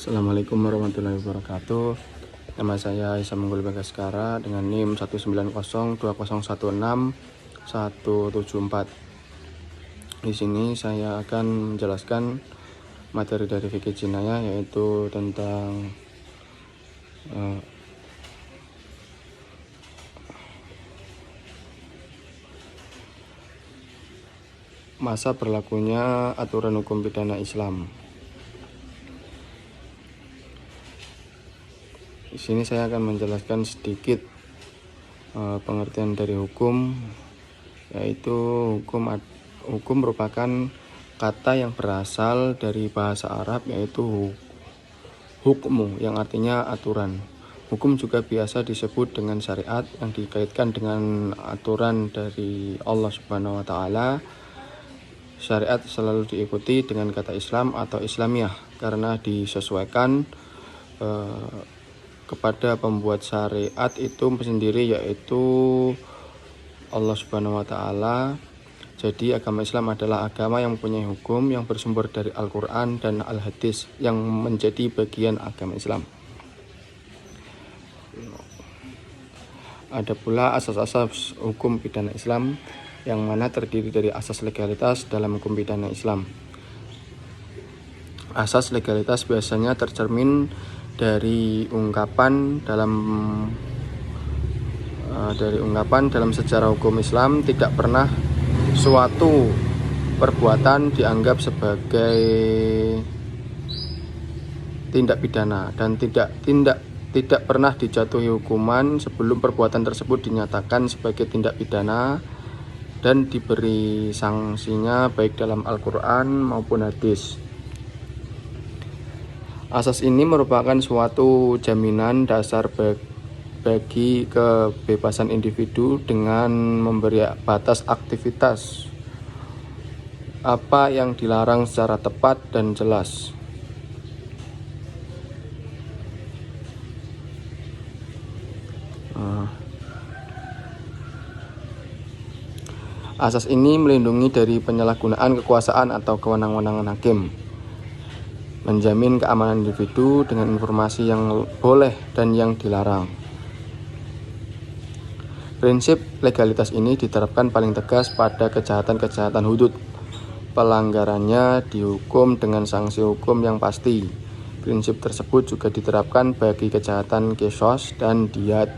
Assalamualaikum warahmatullahi wabarakatuh. Nama saya Isa Menggul Bagaskara dengan NIM 19020161174. Di sini saya akan menjelaskan materi dari fikih jinayah, yaitu tentang masa berlakunya aturan hukum pidana Islam. Di sini saya akan menjelaskan sedikit pengertian dari hukum, yaitu hukum merupakan kata yang berasal dari bahasa Arab, yaitu hukmu, yang artinya aturan. Hukum juga biasa disebut dengan syariat, yang dikaitkan dengan aturan dari Allah Subhanahu wa Ta'ala. Syariat selalu diikuti dengan kata Islam atau Islamiyah karena disesuaikan kepada pembuat syariat itu sendiri, yaitu Allah Subhanahu wa Ta'ala. Jadi agama Islam adalah agama yang mempunyai hukum yang bersumber dari Al-Quran dan Al-Hadis yang menjadi bagian agama Islam. Ada pula asas-asas hukum pidana Islam, yang mana terdiri dari asas legalitas dalam hukum pidana Islam. Asas legalitas biasanya tercermin dari ungkapan dalam sejarah hukum Islam. Tidak pernah suatu perbuatan dianggap sebagai tindak pidana dan tidak pernah dijatuhi hukuman sebelum perbuatan tersebut dinyatakan sebagai tindak pidana dan diberi sanksinya baik dalam Al-Quran maupun hadis. Asas ini merupakan suatu jaminan dasar bagi kebebasan individu dengan memberi batas aktivitas apa yang dilarang secara tepat dan jelas. Asas ini melindungi dari penyalahgunaan kekuasaan atau kewenangan hakim, menjamin keamanan individu dengan informasi yang boleh dan yang dilarang. Prinsip legalitas ini diterapkan paling tegas pada kejahatan-kejahatan hudud. Pelanggarannya dihukum dengan sanksi hukum yang pasti. Prinsip tersebut juga diterapkan bagi kejahatan qisas dan diyat,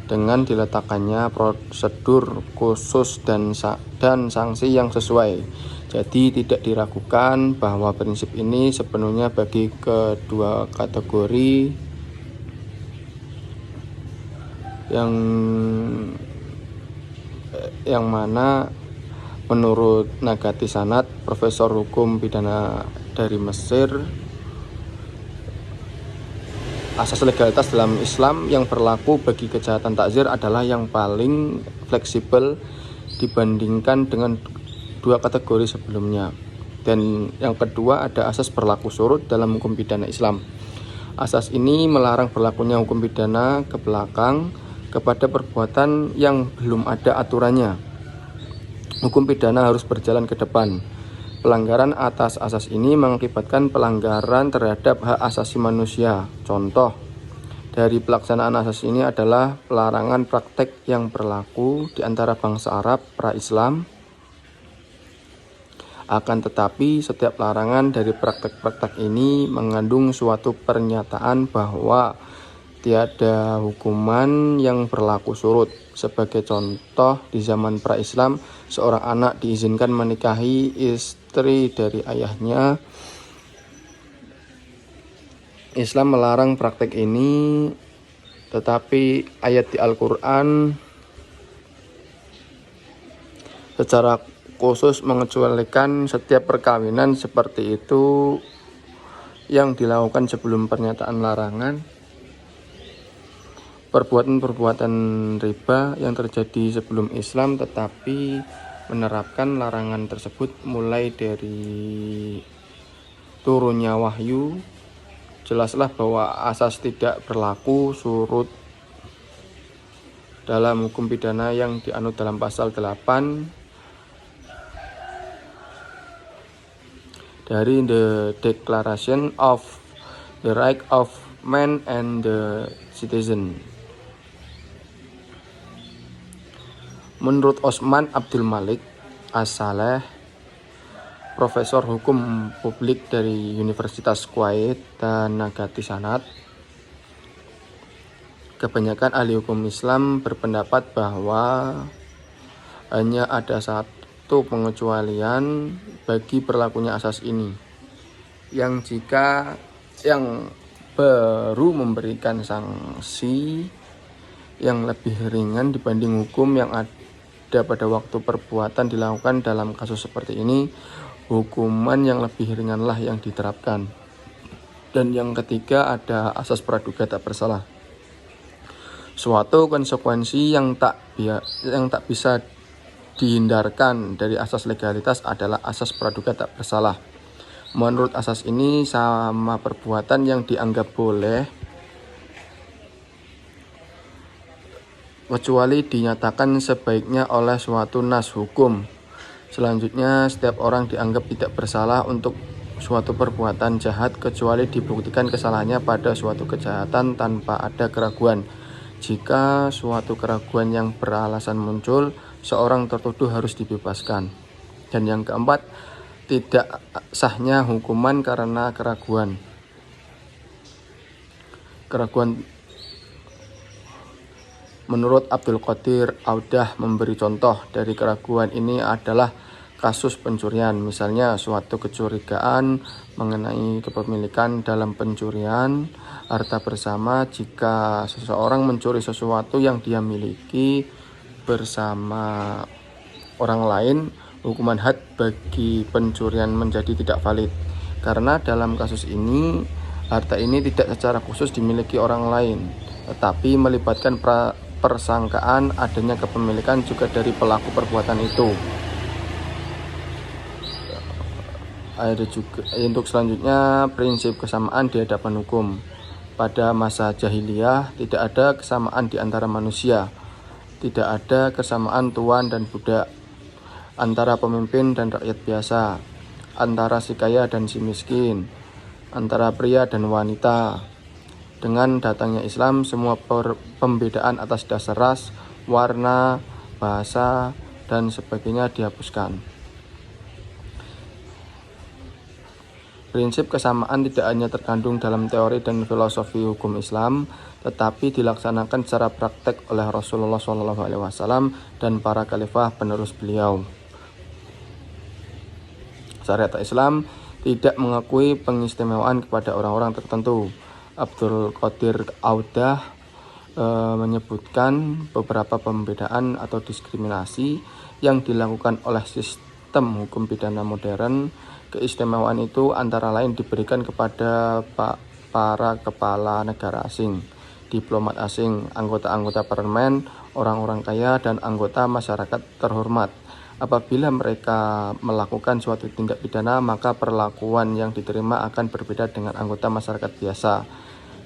dengan diletakkannya prosedur khusus dan sanksi yang sesuai. Jadi tidak diragukan bahwa prinsip ini sepenuhnya bagi kedua kategori yang mana menurut Nagati Sanad, profesor hukum pidana dari Mesir, asas legalitas dalam Islam yang berlaku bagi kejahatan takzir adalah yang paling fleksibel dibandingkan dengan dua kategori sebelumnya. Dan yang kedua, ada asas berlaku surut dalam hukum pidana Islam. Asas ini melarang berlakunya hukum pidana ke belakang kepada perbuatan yang belum ada aturannya. Hukum pidana harus berjalan ke depan. Pelanggaran atas asas ini mengakibatkan pelanggaran terhadap hak asasi manusia. Contoh dari pelaksanaan asas ini adalah pelarangan praktek yang berlaku di antara bangsa Arab pra-Islam. Akan tetapi setiap larangan dari praktek-praktek ini mengandung suatu pernyataan bahwa tiada hukuman yang berlaku surut. Sebagai contoh, di zaman pra-Islam, seorang anak diizinkan menikahi istri dari ayahnya. Islam melarang praktek ini, tetapi ayat di Al-Quran secara khusus mengecualikan setiap perkawinan seperti itu yang dilakukan sebelum pernyataan larangan. Perbuatan-perbuatan riba yang terjadi sebelum Islam tetapi menerapkan larangan tersebut mulai dari turunnya wahyu. Jelaslah bahwa asas tidak berlaku surut dalam hukum pidana yang dianut dalam pasal 8 dari The Declaration of The Right of Man and the Citizen. Menurut Osman Abdul Malik As-Saleh, Profesor Hukum Publik dari Universitas Kuwait dan Nagati Sanad, kebanyakan ahli hukum Islam berpendapat bahwa hanya ada satu pengecualian bagi berlakunya asas ini, yang jika yang baru memberikan sanksi yang lebih ringan dibanding hukum yang ada pada waktu perbuatan dilakukan. Dalam kasus seperti ini, hukuman yang lebih ringanlah yang diterapkan. Dan yang ketiga, ada asas praduga tak bersalah. Suatu konsekuensi yang tak bisa dihindarkan dari asas legalitas adalah asas praduga tak bersalah. Menurut asas ini, sama perbuatan yang dianggap boleh kecuali dinyatakan sebaiknya oleh suatu nas hukum. Selanjutnya, setiap orang dianggap tidak bersalah untuk suatu perbuatan jahat kecuali dibuktikan kesalahannya pada suatu kejahatan tanpa ada keraguan. Jika suatu keraguan yang beralasan muncul, seorang tertuduh harus dibebaskan. Dan yang keempat, tidak sahnya hukuman karena keraguan. Menurut Abdul Qadir Audah memberi contoh dari keraguan ini adalah kasus pencurian. Misalnya suatu kecurigaan mengenai kepemilikan dalam pencurian harta bersama. Jika seseorang mencuri sesuatu yang dia miliki bersama orang lain, hukuman had bagi pencurian menjadi tidak valid. Karena dalam kasus ini, harta ini tidak secara khusus dimiliki orang lain, tetapi melibatkan persangkaan adanya kepemilikan juga dari pelaku perbuatan itu. Ada juga untuk selanjutnya, prinsip kesamaan di hadapan hukum. Pada masa jahiliyah tidak ada kesamaan di antara manusia. Tidak ada kesamaan tuan dan budak, antara pemimpin dan rakyat biasa, antara si kaya dan si miskin, antara pria dan wanita. Dengan datangnya Islam, semua pembedaan atas dasar ras, warna, bahasa, dan sebagainya dihapuskan. Prinsip kesamaan tidak hanya terkandung dalam teori dan filosofi hukum Islam, tetapi dilaksanakan secara praktek oleh Rasulullah SAW dan para khalifah penerus beliau. Syariat Islam tidak mengakui pengistimewaan kepada orang-orang tertentu. Abdul Qadir Audah menyebutkan beberapa pembedaan atau diskriminasi yang dilakukan oleh sistem hukum pidana modern. Keistimewaan itu antara lain diberikan kepada para kepala negara asing, diplomat asing, anggota-anggota parlemen, orang-orang kaya, dan anggota masyarakat terhormat. Apabila mereka melakukan suatu tindak pidana, maka perlakuan yang diterima akan berbeda dengan anggota masyarakat biasa.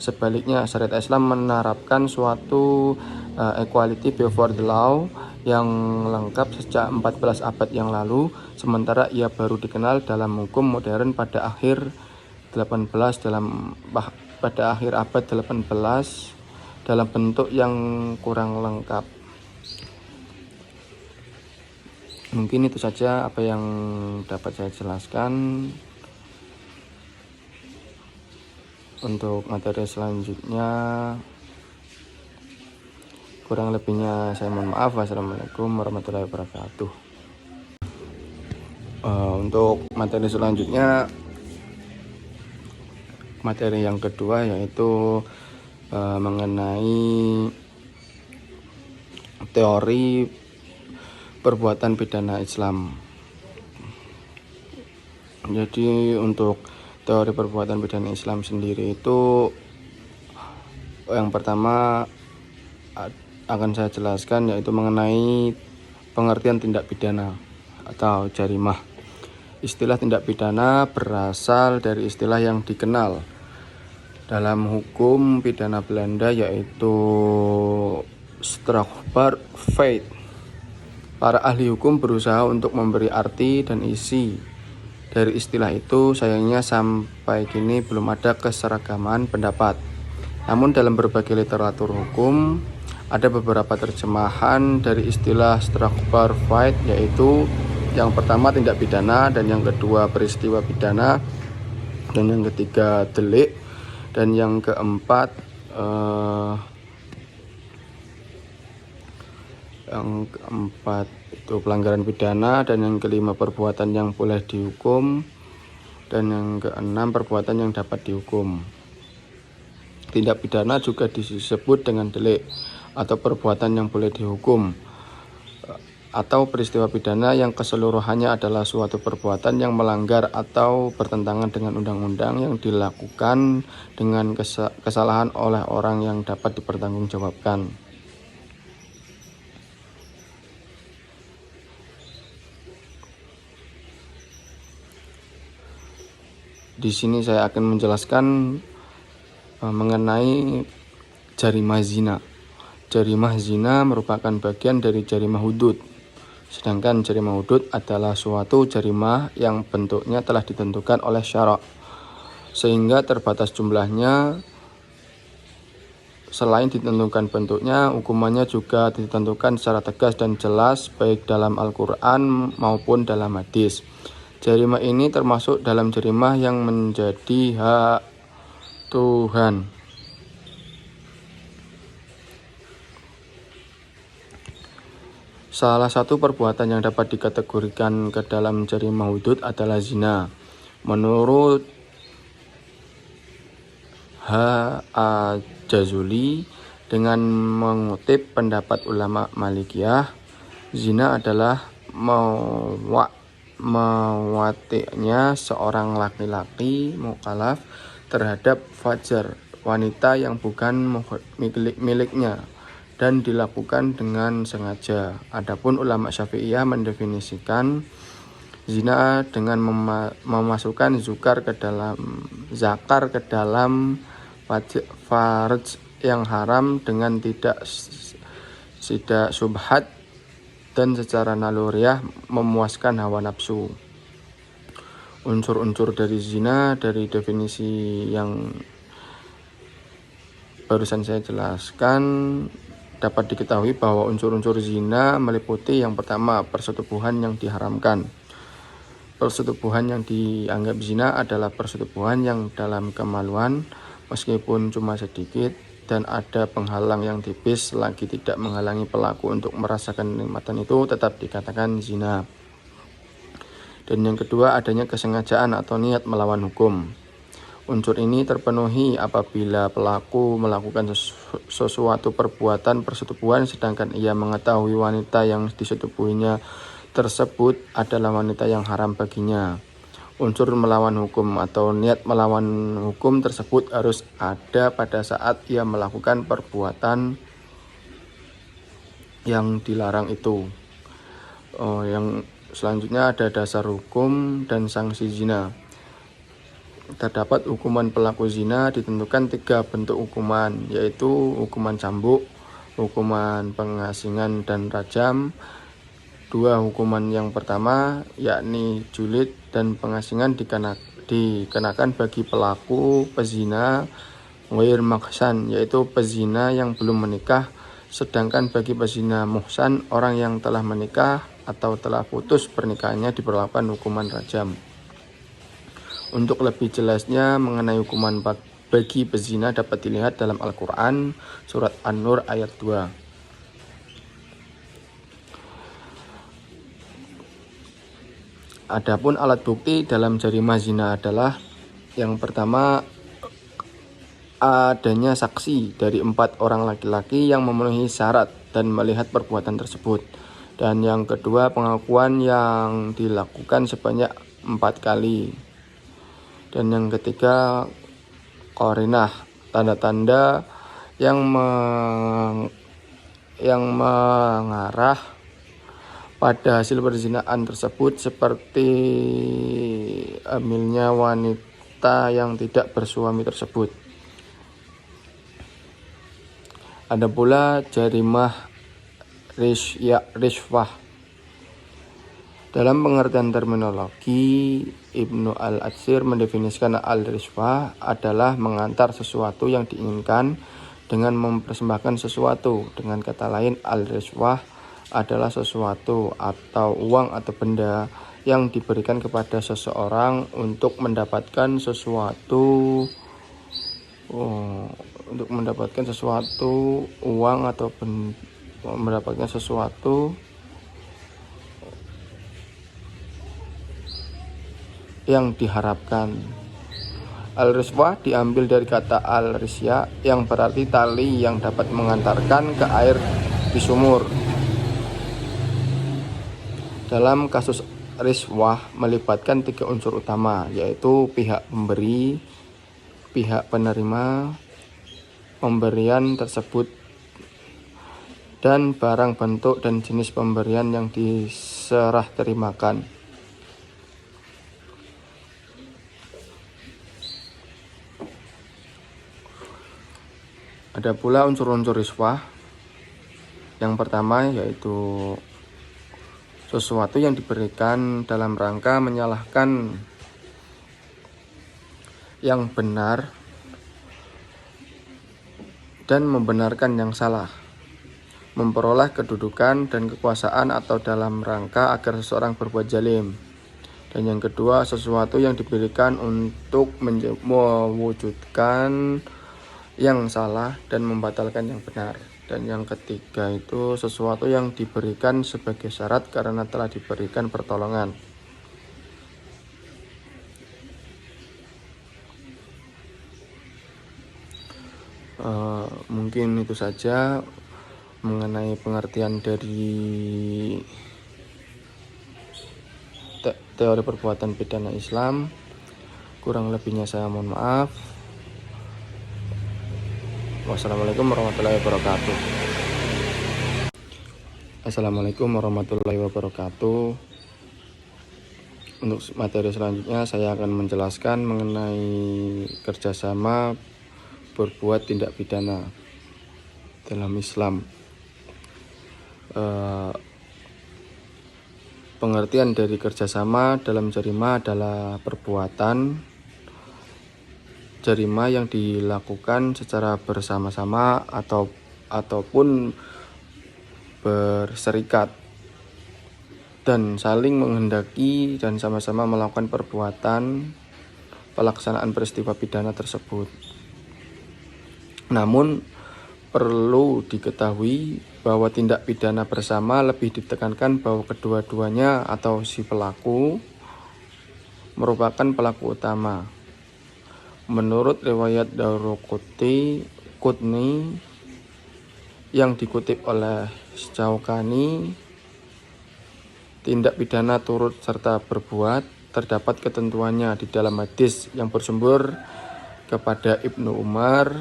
Sebaliknya, syariat Islam menerapkan suatu equality before the law yang lengkap sejak 14 abad yang lalu, sementara ia baru dikenal dalam hukum modern pada akhir abad 18 dalam bentuk yang kurang lengkap. Mungkin itu saja apa yang dapat saya jelaskan. Untuk materi selanjutnya, kurang lebihnya saya mohon maaf. Wassalamualaikum warahmatullahi wabarakatuh. Untuk materi selanjutnya, materi yang kedua yaitu mengenai teori perbuatan pidana Islam. Jadi untuk teori perbuatan pidana Islam sendiri itu, yang pertama akan saya jelaskan yaitu mengenai pengertian tindak pidana atau jarimah. Istilah tindak pidana berasal dari istilah yang dikenal dalam hukum pidana Belanda yaitu strafbaar feit. Para ahli hukum berusaha untuk memberi arti dan isi Dari istilah itu sayangnya sampai kini belum ada keseragaman pendapat. Namun dalam berbagai literatur hukum ada beberapa terjemahan dari istilah structure fight, yaitu yang pertama tindak pidana, dan yang kedua peristiwa pidana, dan yang ketiga delik, dan yang keempat itu pelanggaran pidana, dan yang kelima perbuatan yang boleh dihukum, dan yang keenam perbuatan yang dapat dihukum. Tindak pidana juga disebut dengan delik atau perbuatan yang boleh dihukum, atau peristiwa pidana yang keseluruhannya adalah suatu perbuatan yang melanggar atau bertentangan dengan undang-undang yang dilakukan dengan kesalahan oleh orang yang dapat dipertanggungjawabkan. Di sini saya akan menjelaskan mengenai jarimah zina. Jarimah zina merupakan bagian dari jarimah hudud. Sedangkan jarimah hudud adalah suatu jarimah yang bentuknya telah ditentukan oleh syarak, sehingga terbatas jumlahnya. Selain ditentukan bentuknya, hukumannya juga ditentukan secara tegas dan jelas baik dalam Al-Quran maupun dalam hadis. Jarimah ini termasuk dalam jarimah yang menjadi hak Tuhan. Salah satu perbuatan yang dapat dikategorikan ke dalam jarimah hudud adalah zina. Menurut H.A.Jazuli, dengan mengutip pendapat ulama Malikiyah, zina adalah mewati'nya seorang laki-laki mukallaf terhadap fajar wanita yang bukan miliknya dan dilakukan dengan sengaja. Adapun ulama Syafi'iyah mendefinisikan zina dengan memasukkan zakar ke dalam farj yang haram dengan tidak syubhat dan secara naluriah memuaskan hawa nafsu. Unsur-unsur dari zina dari definisi yang barusan saya jelaskan dapat diketahui bahwa unsur-unsur zina meliputi yang pertama, persetubuhan yang diharamkan. Persetubuhan yang dianggap zina adalah persetubuhan yang dalam kemaluan meskipun cuma sedikit dan ada penghalang yang tipis lagi tidak menghalangi pelaku untuk merasakan kenikmatan itu, tetap dikatakan zina. Dan yang kedua, adanya kesengajaan atau niat melawan hukum. Unsur ini terpenuhi apabila pelaku melakukan sesuatu perbuatan persetubuhan sedangkan ia mengetahui wanita yang disetubuhinya tersebut adalah wanita yang haram baginya. Unsur melawan hukum atau niat melawan hukum tersebut harus ada pada saat ia melakukan perbuatan yang dilarang itu. Yang selanjutnya ada dasar hukum dan sanksi zina. Terdapat hukuman pelaku zina ditentukan 3 bentuk hukuman, yaitu hukuman cambuk, hukuman pengasingan dan rajam. 2 hukuman yang pertama yakni julid dan pengasingan dikenakan bagi pelaku pezina ghair muhsan, yaitu pezina yang belum menikah, sedangkan bagi pezina muhsan, orang yang telah menikah atau telah putus pernikahannya, diberlakukan hukuman rajam. Untuk lebih jelasnya mengenai hukuman bagi pezina dapat dilihat dalam Al-Quran surat An-Nur ayat 2. Adapun alat bukti dalam jarimah zina adalah yang pertama, adanya saksi dari 4 orang laki-laki yang memenuhi syarat dan melihat perbuatan tersebut. Dan yang kedua, pengakuan yang dilakukan sebanyak 4 kali. Dan yang ketiga, qarinah, tanda-tanda yang mengarah pada hasil perzinaan tersebut, seperti hamilnya wanita yang tidak bersuami tersebut. Ada pula jarimah rishwah. Dalam pengertian terminologi, Ibnu Al-Atsir mendefinisikan al-riswah adalah mengantar sesuatu yang diinginkan dengan mempersembahkan sesuatu. Dengan kata lain, al-riswah adalah sesuatu atau uang atau benda yang diberikan kepada seseorang untuk mendapatkan sesuatu, uang atau mendapatkan sesuatu yang diharapkan. Al-riswah diambil dari kata al-risya yang berarti tali yang dapat mengantarkan ke air di sumur. Dalam kasus riswah melibatkan 3 unsur utama, yaitu pihak pemberi, pihak penerima pemberian tersebut, dan barang, bentuk, dan jenis pemberian yang diserah terimakan. Ada pula unsur-unsur riswah. Yang pertama yaitu sesuatu yang diberikan dalam rangka menyalahkan yang benar dan membenarkan yang salah, memperoleh kedudukan dan kekuasaan atau dalam rangka agar seseorang berbuat zalim. Dan yang kedua, sesuatu yang diberikan untuk mewujudkan yang salah dan membatalkan yang benar. Dan yang ketiga itu sesuatu yang diberikan sebagai syarat karena telah diberikan pertolongan. Mungkin itu saja mengenai pengertian dari teori perbuatan pidana Islam. Kurang lebihnya saya mohon maaf. Wassalamualaikum warahmatullahi wabarakatuh. Assalamualaikum warahmatullahi wabarakatuh. Untuk materi selanjutnya saya akan menjelaskan mengenai kerjasama berbuat tindak pidana dalam Islam. Pengertian dari kerjasama dalam jarima adalah perbuatan jarima yang dilakukan secara bersama-sama ataupun berserikat dan saling menghendaki dan sama-sama melakukan perbuatan pelaksanaan peristiwa pidana tersebut. Namun perlu diketahui bahwa tindak pidana bersama lebih ditekankan bahwa kedua-duanya atau si pelaku merupakan pelaku utama. Menurut riwayat Daruqutni yang dikutip oleh Syaukani, tindak pidana turut serta berbuat terdapat ketentuannya di dalam hadis yang bersumber kepada Ibnu Umar,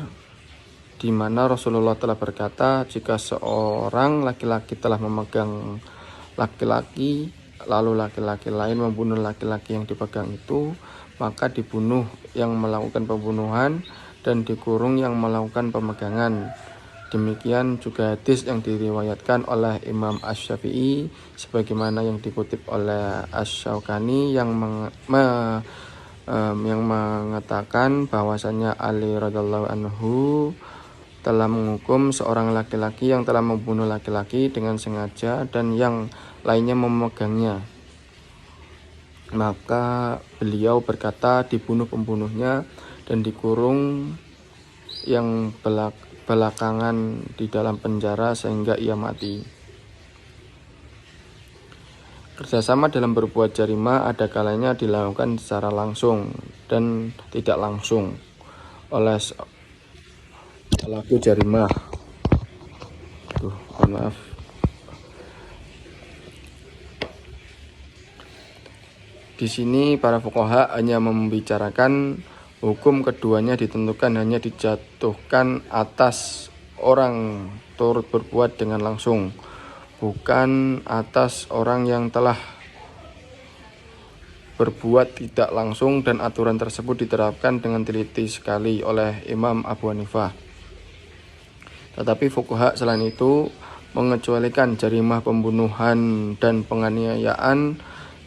di mana Rasulullah telah berkata, jika seorang laki-laki telah memegang laki-laki, lalu laki-laki lain membunuh laki-laki yang dipegang itu, maka dibunuh yang melakukan pembunuhan dan dikurung yang melakukan pemegangan. Demikian juga hadis yang diriwayatkan oleh Imam Asy-Syafi'i sebagaimana yang dikutip oleh Asy-Syaukani yang mengatakan bahwasanya Ali radhiyallahu anhu telah menghukum seorang laki-laki yang telah membunuh laki-laki dengan sengaja dan yang lainnya memegangnya. Maka beliau berkata, dibunuh pembunuhnya dan dikurung yang belakangan di dalam penjara sehingga ia mati. Kerjasama dalam berbuat jarima ada kalanya dilakukan secara langsung dan tidak langsung oleh pelaku jarima. Maaf. Di sini para fuqaha hanya membicarakan hukum keduanya ditentukan hanya dijatuhkan atas orang turut berbuat dengan langsung, bukan atas orang yang telah berbuat tidak langsung, dan aturan tersebut diterapkan dengan teliti sekali oleh Imam Abu Hanifah. Tetapi fuqaha selain itu mengecualikan jarimah pembunuhan dan penganiayaan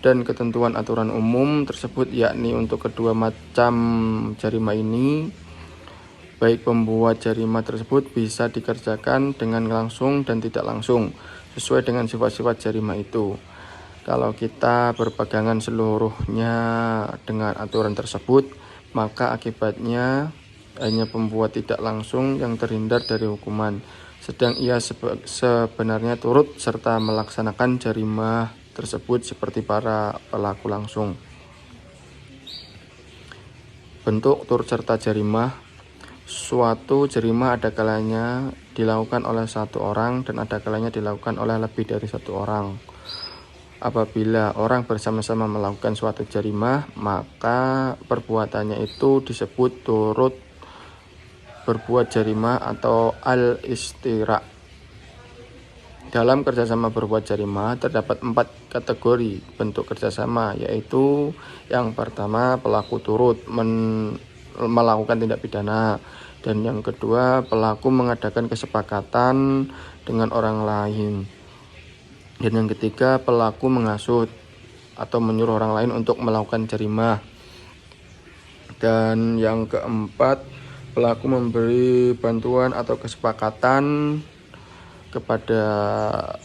dan ketentuan aturan umum tersebut, yakni untuk kedua macam jarima ini, baik pembuat jarima tersebut bisa dikerjakan dengan langsung dan tidak langsung sesuai dengan sifat-sifat jarima itu. Kalau kita berpegangan seluruhnya dengan aturan tersebut, maka akibatnya hanya pembuat tidak langsung yang terhindar dari hukuman, sedang ia sebenarnya turut serta melaksanakan jarima tersebut seperti para pelaku langsung. Bentuk turut serta jarima. Suatu jarima ada kalanya dilakukan oleh satu orang dan ada kalanya dilakukan oleh lebih dari satu orang. Apabila orang bersama-sama melakukan suatu jarima, maka perbuatannya itu disebut turut berbuat jarima atau al-istira. Dalam kerjasama berbuat jarima terdapat 4 kategori bentuk kerjasama, yaitu yang pertama pelaku turut melakukan tindak pidana, dan yang kedua pelaku mengadakan kesepakatan dengan orang lain, dan yang ketiga pelaku menghasut atau menyuruh orang lain untuk melakukan jarima, dan yang keempat pelaku memberi bantuan atau kesepakatan kepada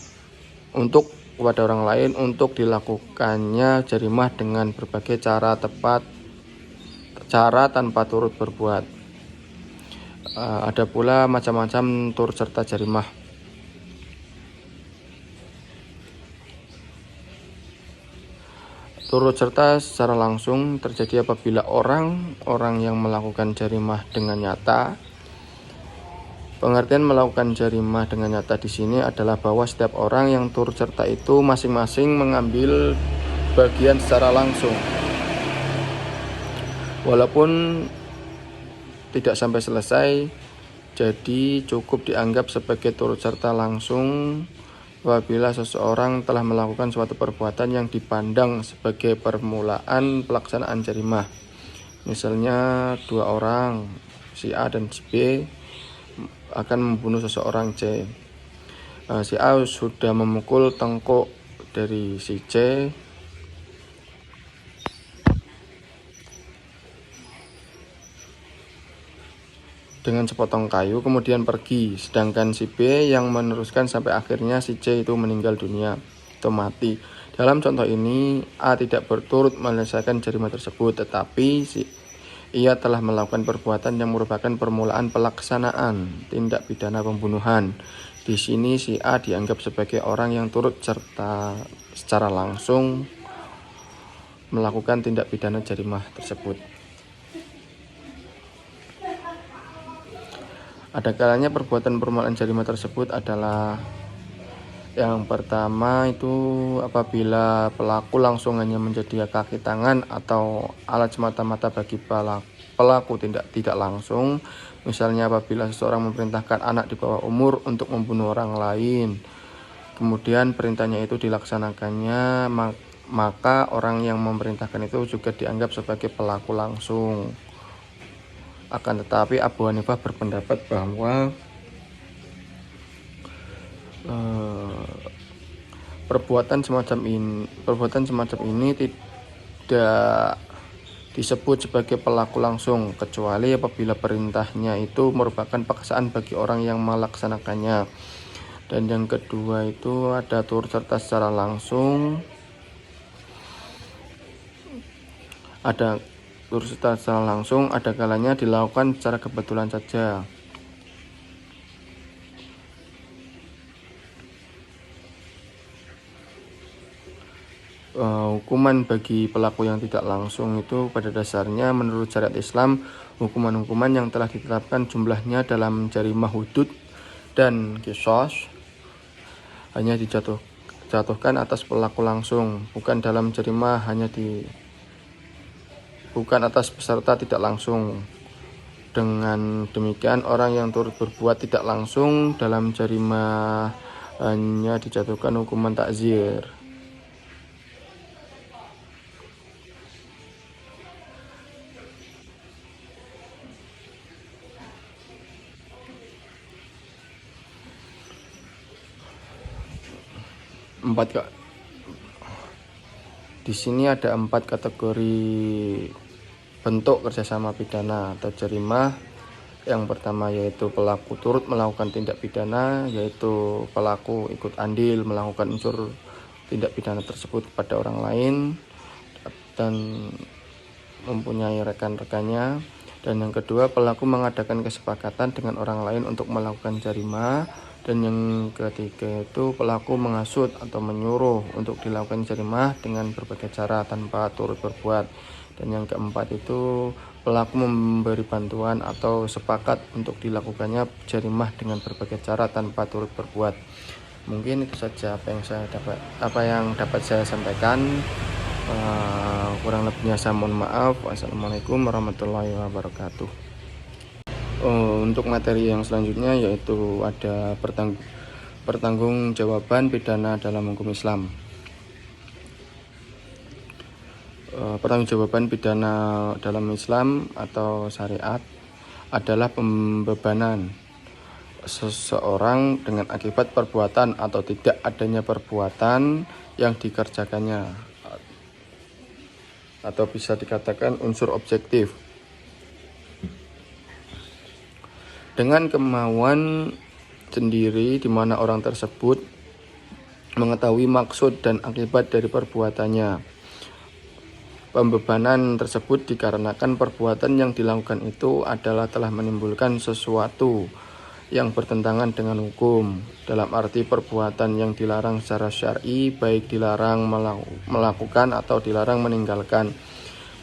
orang lain untuk dilakukannya jarima dengan berbagai cara tanpa turut berbuat. Ada pula macam-macam turut serta jarimah. Turut serta secara langsung terjadi apabila orang yang melakukan jarimah dengan nyata. Pengertian melakukan jarimah dengan nyata di sini adalah bahwa setiap orang yang turut serta itu masing-masing mengambil bagian secara langsung, walaupun tidak sampai selesai. Jadi cukup dianggap sebagai turut serta langsung apabila seseorang telah melakukan suatu perbuatan yang dipandang sebagai permulaan pelaksanaan jarimah. Misalnya 2 orang, si A dan si B, akan membunuh seseorang C. Si A sudah memukul tengkuk dari si C dengan sepotong kayu, kemudian pergi, sedangkan si B yang meneruskan sampai akhirnya si C itu meninggal dunia atau mati. Dalam contoh ini A tidak berturut menyelesaikan jarima tersebut, tetapi ia telah melakukan perbuatan yang merupakan permulaan pelaksanaan tindak pidana pembunuhan. Di sini si A dianggap sebagai orang yang turut serta secara langsung melakukan tindak pidana jarimah tersebut. Ada kalanya perbuatan permulaan jarimah tersebut adalah yang pertama itu apabila pelaku langsung hanya menjadi kaki tangan atau alat semata-mata bagi pelaku tidak langsung. Misalnya apabila seseorang memerintahkan anak di bawah umur untuk membunuh orang lain, kemudian perintahnya itu dilaksanakannya, maka orang yang memerintahkan itu juga dianggap sebagai pelaku langsung. Akan tetapi Abu Hanifah berpendapat bahwa perbuatan semacam ini tidak disebut sebagai pelaku langsung kecuali apabila perintahnya itu merupakan paksaan bagi orang yang melaksanakannya. Dan yang kedua itu ada turut serta secara langsung. Turut serta secara langsung ada kalanya dilakukan secara kebetulan saja. Hukuman bagi pelaku yang tidak langsung itu pada dasarnya menurut syariat Islam, hukuman-hukuman yang telah ditetapkan jumlahnya dalam jarimah hudud dan qisas hanya dijatuhkan atas pelaku langsung, bukan dalam jarimah bukan atas peserta tidak langsung. Dengan demikian orang yang turut berbuat tidak langsung dalam jarimah hanya dijatuhkan hukuman takzir. Di sini ada 4 kategori bentuk kerjasama pidana atau jarimah. Yang pertama yaitu pelaku turut melakukan tindak pidana, yaitu pelaku ikut andil melakukan unsur tindak pidana tersebut kepada orang lain dan mempunyai rekan-rekannya. Dan yang kedua, pelaku mengadakan kesepakatan dengan orang lain untuk melakukan jarimah. Dan yang ketiga itu pelaku menghasut atau menyuruh untuk dilakukan jarimah dengan berbagai cara tanpa turut berbuat. Dan yang keempat itu pelaku memberi bantuan atau sepakat untuk dilakukannya jarimah dengan berbagai cara tanpa turut berbuat. Mungkin itu saja apa yang dapat saya sampaikan. Kurang lebihnya saya mohon maaf. Wassalamualaikum warahmatullahi wabarakatuh. Untuk materi yang selanjutnya yaitu ada pertanggungjawaban pidana dalam hukum Islam. Pertanggungjawaban pidana dalam Islam atau syariat adalah pembebanan seseorang dengan akibat perbuatan atau tidak adanya perbuatan yang dikerjakannya, atau bisa dikatakan unsur objektif. Dengan kemauan sendiri di mana orang tersebut mengetahui maksud dan akibat dari perbuatannya. Pembebanan tersebut dikarenakan perbuatan yang dilakukan itu adalah telah menimbulkan sesuatu yang bertentangan dengan hukum, dalam arti perbuatan yang dilarang secara syar'i, baik dilarang melakukan atau dilarang meninggalkan.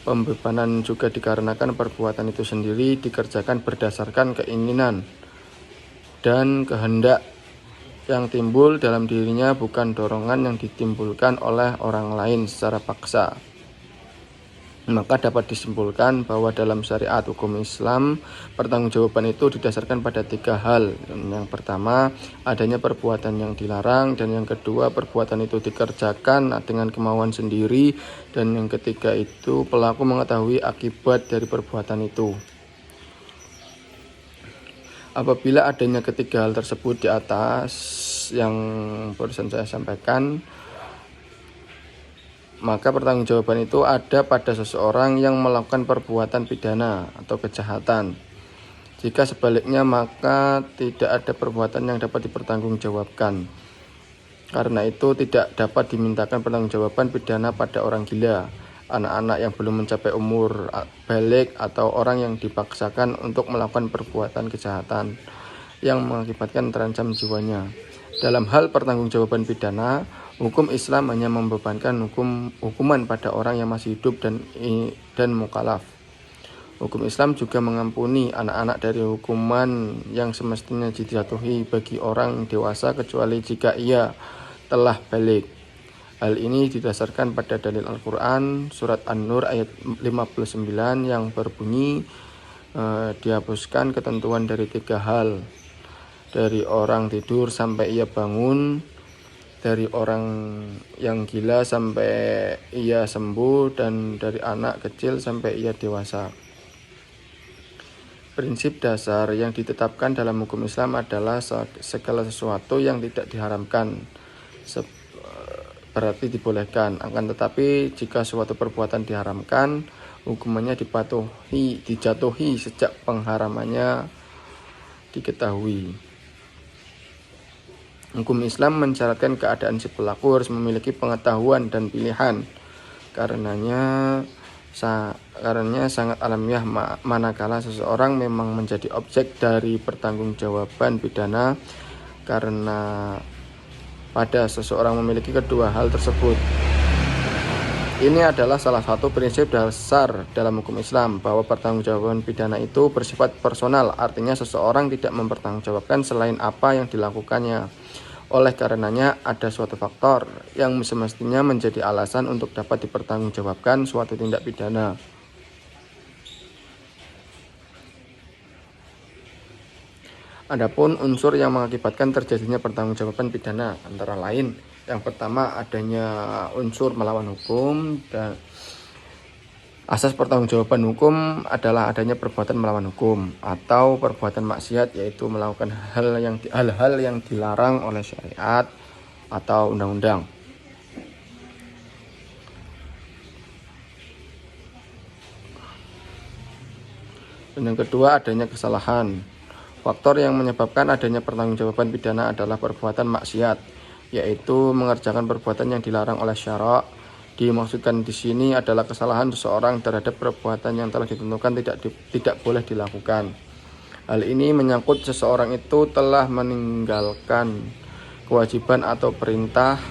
Pembebanan juga dikarenakan perbuatan itu sendiri dikerjakan berdasarkan keinginan dan kehendak yang timbul dalam dirinya, bukan dorongan yang ditimbulkan oleh orang lain secara paksa. Maka dapat disimpulkan bahwa dalam syariat hukum Islam, pertanggungjawaban itu didasarkan pada 3 hal. Yang pertama, adanya perbuatan yang dilarang, dan yang kedua, perbuatan itu dikerjakan dengan kemauan sendiri, dan yang ketiga itu pelaku mengetahui akibat dari perbuatan itu. Apabila adanya ketiga hal tersebut di atas yang barusan saya sampaikan, maka pertanggungjawaban itu ada pada seseorang yang melakukan perbuatan pidana atau kejahatan. Jika sebaliknya, maka tidak ada perbuatan yang dapat dipertanggungjawabkan. Karena itu tidak dapat dimintakan pertanggungjawaban pidana pada orang gila, anak-anak yang belum mencapai umur baligh, atau orang yang dipaksakan untuk melakukan perbuatan kejahatan yang mengakibatkan terancam jiwanya. Dalam hal pertanggungjawaban pidana, hukum Islam hanya membebankan hukuman pada orang yang masih hidup dan mukallaf. Hukum Islam juga mengampuni anak-anak dari hukuman yang semestinya dijatuhi bagi orang dewasa, kecuali jika ia telah baligh. Hal ini didasarkan pada dalil Al-Quran, surat An-Nur ayat 59 yang berbunyi, dihapuskan ketentuan dari 3 hal, dari orang tidur sampai ia bangun, dari orang yang gila sampai ia sembuh, dan dari anak kecil sampai ia dewasa. Prinsip dasar yang ditetapkan dalam hukum Islam adalah segala sesuatu yang tidak diharamkan berarti dibolehkan. Akan tetapi jika suatu perbuatan diharamkan, hukumannya dijatuhi sejak pengharamannya diketahui. Hukum Islam mensyaratkan keadaan si pelaku harus memiliki pengetahuan dan pilihan. Karenanya sangat alamiah manakala seseorang memang menjadi objek dari pertanggungjawaban pidana, karena pada seseorang memiliki kedua hal tersebut. Ini adalah salah satu prinsip dasar dalam hukum Islam, bahwa pertanggungjawaban pidana itu bersifat personal, artinya seseorang tidak mempertanggungjawabkan selain apa yang dilakukannya. Oleh karenanya ada suatu faktor yang semestinya menjadi alasan untuk dapat dipertanggungjawabkan suatu tindak pidana. Adapun unsur yang mengakibatkan terjadinya pertanggungjawaban pidana antara lain, yang pertama adanya unsur melawan hukum, dan asas pertanggungjawaban hukum adalah adanya perbuatan melawan hukum atau perbuatan maksiat, yaitu melakukan hal-hal yang dilarang oleh syariat atau undang-undang. Dan yang kedua, adanya kesalahan. Faktor yang menyebabkan adanya pertanggungjawaban pidana adalah perbuatan maksiat, yaitu mengerjakan perbuatan yang dilarang oleh syara'. Dimaksudkan di sini adalah kesalahan seseorang terhadap perbuatan yang telah ditentukan tidak boleh dilakukan. Hal ini menyangkut seseorang itu telah meninggalkan kewajiban atau perintah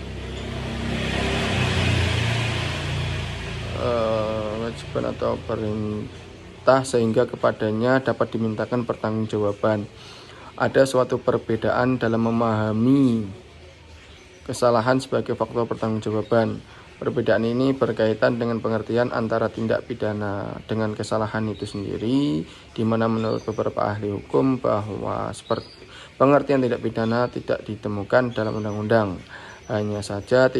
sehingga kepadanya dapat dimintakan pertanggungjawaban. Ada suatu perbedaan dalam memahami kesalahan sebagai faktor pertanggungjawaban. Perbedaan ini berkaitan dengan pengertian antara tindak pidana dengan kesalahan itu sendiri, di mana menurut beberapa ahli hukum bahwa pengertian tindak pidana tidak ditemukan dalam undang-undang. Hanya saja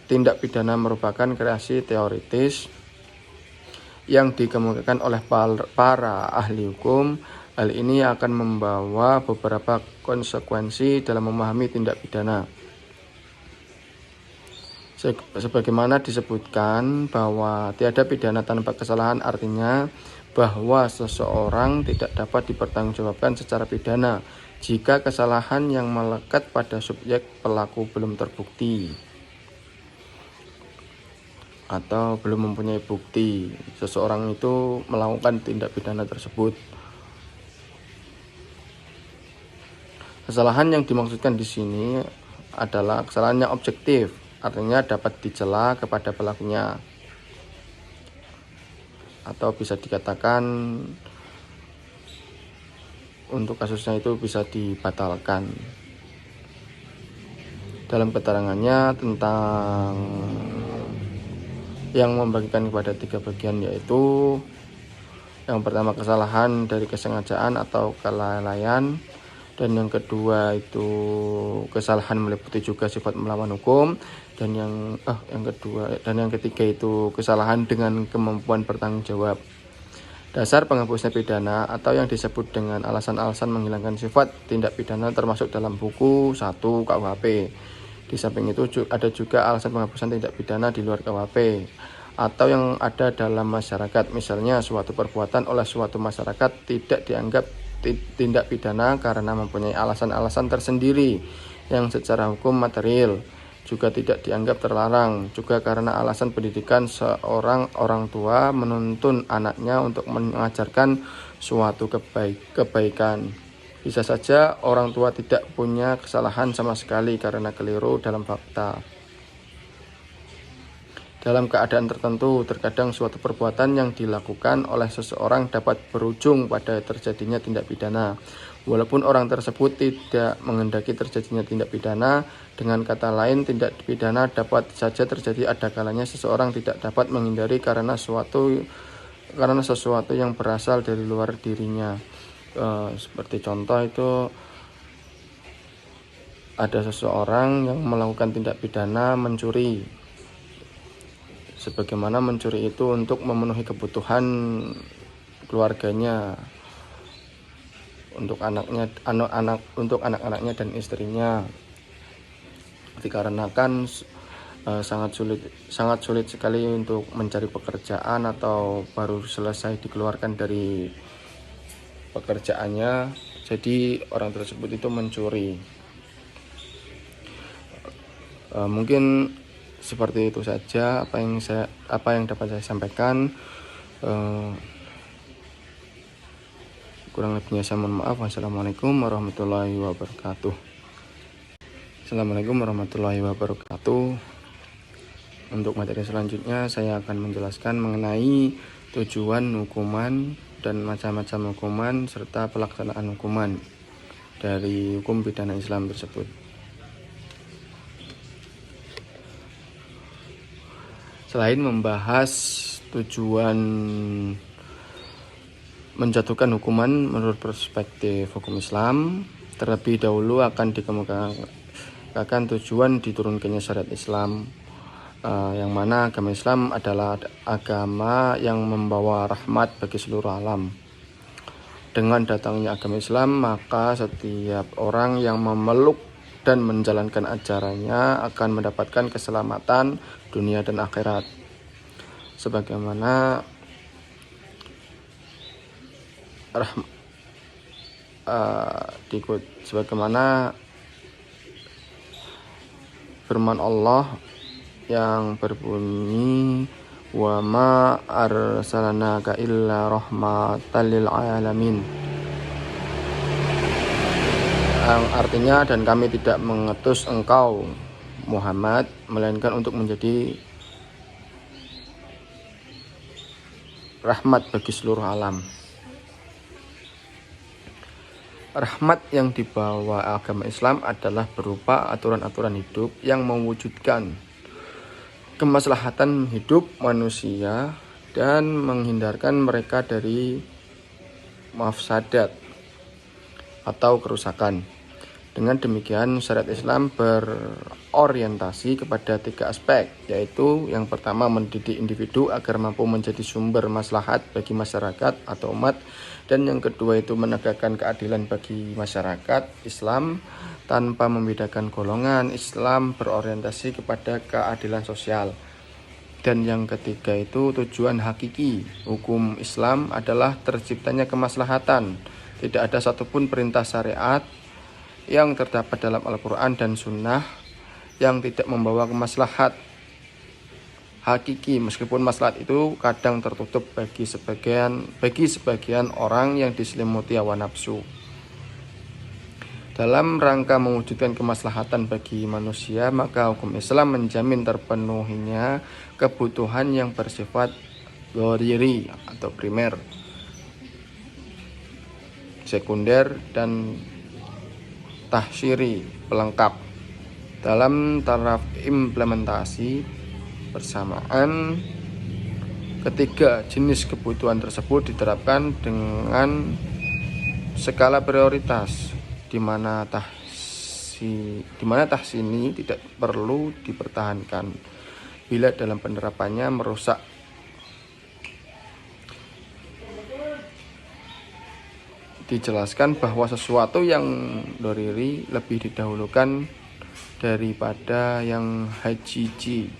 tindak pidana merupakan kreasi teoritis yang dikemukakan oleh para ahli hukum. Hal ini akan membawa beberapa konsekuensi dalam memahami tindak pidana. Sebagaimana disebutkan bahwa tiada pidana tanpa kesalahan, artinya bahwa seseorang tidak dapat dipertanggungjawabkan secara pidana jika kesalahan yang melekat pada subjek pelaku belum terbukti atau belum mempunyai bukti seseorang itu melakukan tindak pidana tersebut. Kesalahan yang dimaksudkan di sini adalah kesalahan yang objektif, artinya dapat dicela kepada pelakunya, atau bisa dikatakan untuk kasusnya itu bisa dibatalkan. Dalam keterangannya tentang yang membagikan kepada 3 bagian, yaitu yang pertama kesalahan dari kesengajaan atau kelalaian, dan yang kedua itu kesalahan meliputi juga sifat melawan hukum, dan yang ketiga itu kesalahan dengan kemampuan bertanggung jawab. Dasar penghapusnya pidana atau yang disebut dengan alasan-alasan menghilangkan sifat tindak pidana termasuk dalam buku 1 KUHP. Di samping itu ada juga alasan penghapusan tindak pidana di luar KUHP atau yang ada dalam masyarakat. Misalnya suatu perbuatan oleh suatu masyarakat tidak dianggap tindak pidana karena mempunyai alasan-alasan tersendiri yang secara hukum material, juga tidak dianggap terlarang juga karena alasan pendidikan seorang orang tua menuntun anaknya untuk mengajarkan suatu kebaikan. Bisa saja orang tua tidak punya kesalahan sama sekali karena keliru dalam fakta. Dalam keadaan tertentu, terkadang suatu perbuatan yang dilakukan oleh seseorang dapat berujung pada terjadinya tindak pidana. Walaupun orang tersebut tidak menghendaki terjadinya tindak pidana, dengan kata lain tindak pidana dapat saja terjadi ada kalanya seseorang tidak dapat menghindari karena sesuatu yang berasal dari luar dirinya. Seperti contoh itu ada seseorang yang melakukan tindak pidana mencuri. Sebagaimana mencuri itu untuk memenuhi kebutuhan keluarganya, untuk anak-anaknya dan istrinya, dikarenakan sangat sulit sekali untuk mencari pekerjaan atau baru selesai dikeluarkan dari pekerjaannya, jadi orang tersebut itu mencuri. Mungkin seperti itu saja apa yang dapat saya sampaikan. Kurang lebihnya saya mohon maaf. Wassalamualaikum warahmatullahi wabarakatuh. Assalamualaikum warahmatullahi wabarakatuh. Untuk materi selanjutnya saya akan menjelaskan mengenai tujuan hukuman dan macam-macam hukuman serta pelaksanaan hukuman dari hukum pidana Islam tersebut. Selain membahas tujuan menjatuhkan hukuman menurut perspektif hukum Islam, terlebih dahulu akan dikemukakan tujuan diturunkannya syariat Islam, yang mana agama Islam adalah agama yang membawa rahmat bagi seluruh alam. Dengan datangnya agama Islam, maka setiap orang yang memeluk dan menjalankan ajarannya akan mendapatkan keselamatan dunia dan akhirat. Sebagaimana sebagaimana firman Allah yang berbunyi, wa ma arsalnaka illa rahmatan lil alamin, yang artinya, dan kami tidak mengutus engkau Muhammad melainkan untuk menjadi rahmat bagi seluruh alam. Rahmat yang dibawa agama Islam adalah berupa aturan-aturan hidup yang mewujudkan kemaslahatan hidup manusia dan menghindarkan mereka dari mafsadat atau kerusakan. Dengan demikian, syariat Islam berorientasi kepada 3 aspek, yaitu yang pertama mendidik individu agar mampu menjadi sumber maslahat bagi masyarakat atau umat, dan yang kedua itu menegakkan keadilan bagi masyarakat. Islam tanpa membedakan golongan, Islam berorientasi kepada keadilan sosial. Dan yang ketiga itu tujuan hakiki. Hukum Islam adalah terciptanya kemaslahatan. Tidak ada satupun perintah syariat yang terdapat dalam Al-Quran dan Sunnah yang tidak membawa kemaslahat hakiki, meskipun maslahat itu kadang tertutup bagi sebagian orang yang diselimuti hawa nafsu. Dalam rangka mewujudkan kemaslahatan bagi manusia, maka hukum Islam menjamin terpenuhinya kebutuhan yang bersifat dharuri atau primer, sekunder, dan tahsyiri pelengkap. Dalam taraf implementasi bersamaan, ketiga jenis kebutuhan tersebut diterapkan dengan skala prioritas, di mana tahsini tidak perlu dipertahankan bila dalam penerapannya merusak. Dijelaskan bahwa sesuatu yang dharuri lebih didahulukan daripada yang hajiji,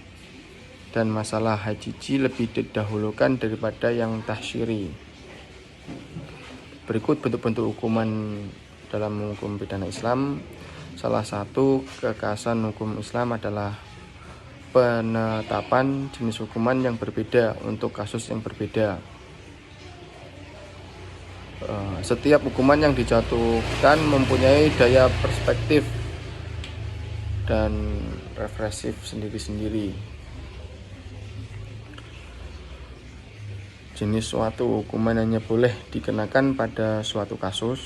dan masalah hajiji lebih didahulukan daripada yang tahsyiri. Berikut bentuk-bentuk hukuman dalam hukum pidana Islam. Salah satu kekhasan hukum Islam adalah penetapan jenis hukuman yang berbeda untuk kasus yang berbeda. Setiap hukuman yang dijatuhkan mempunyai daya perspektif dan represif sendiri-sendiri. Jenis suatu hukuman hanya boleh dikenakan pada suatu kasus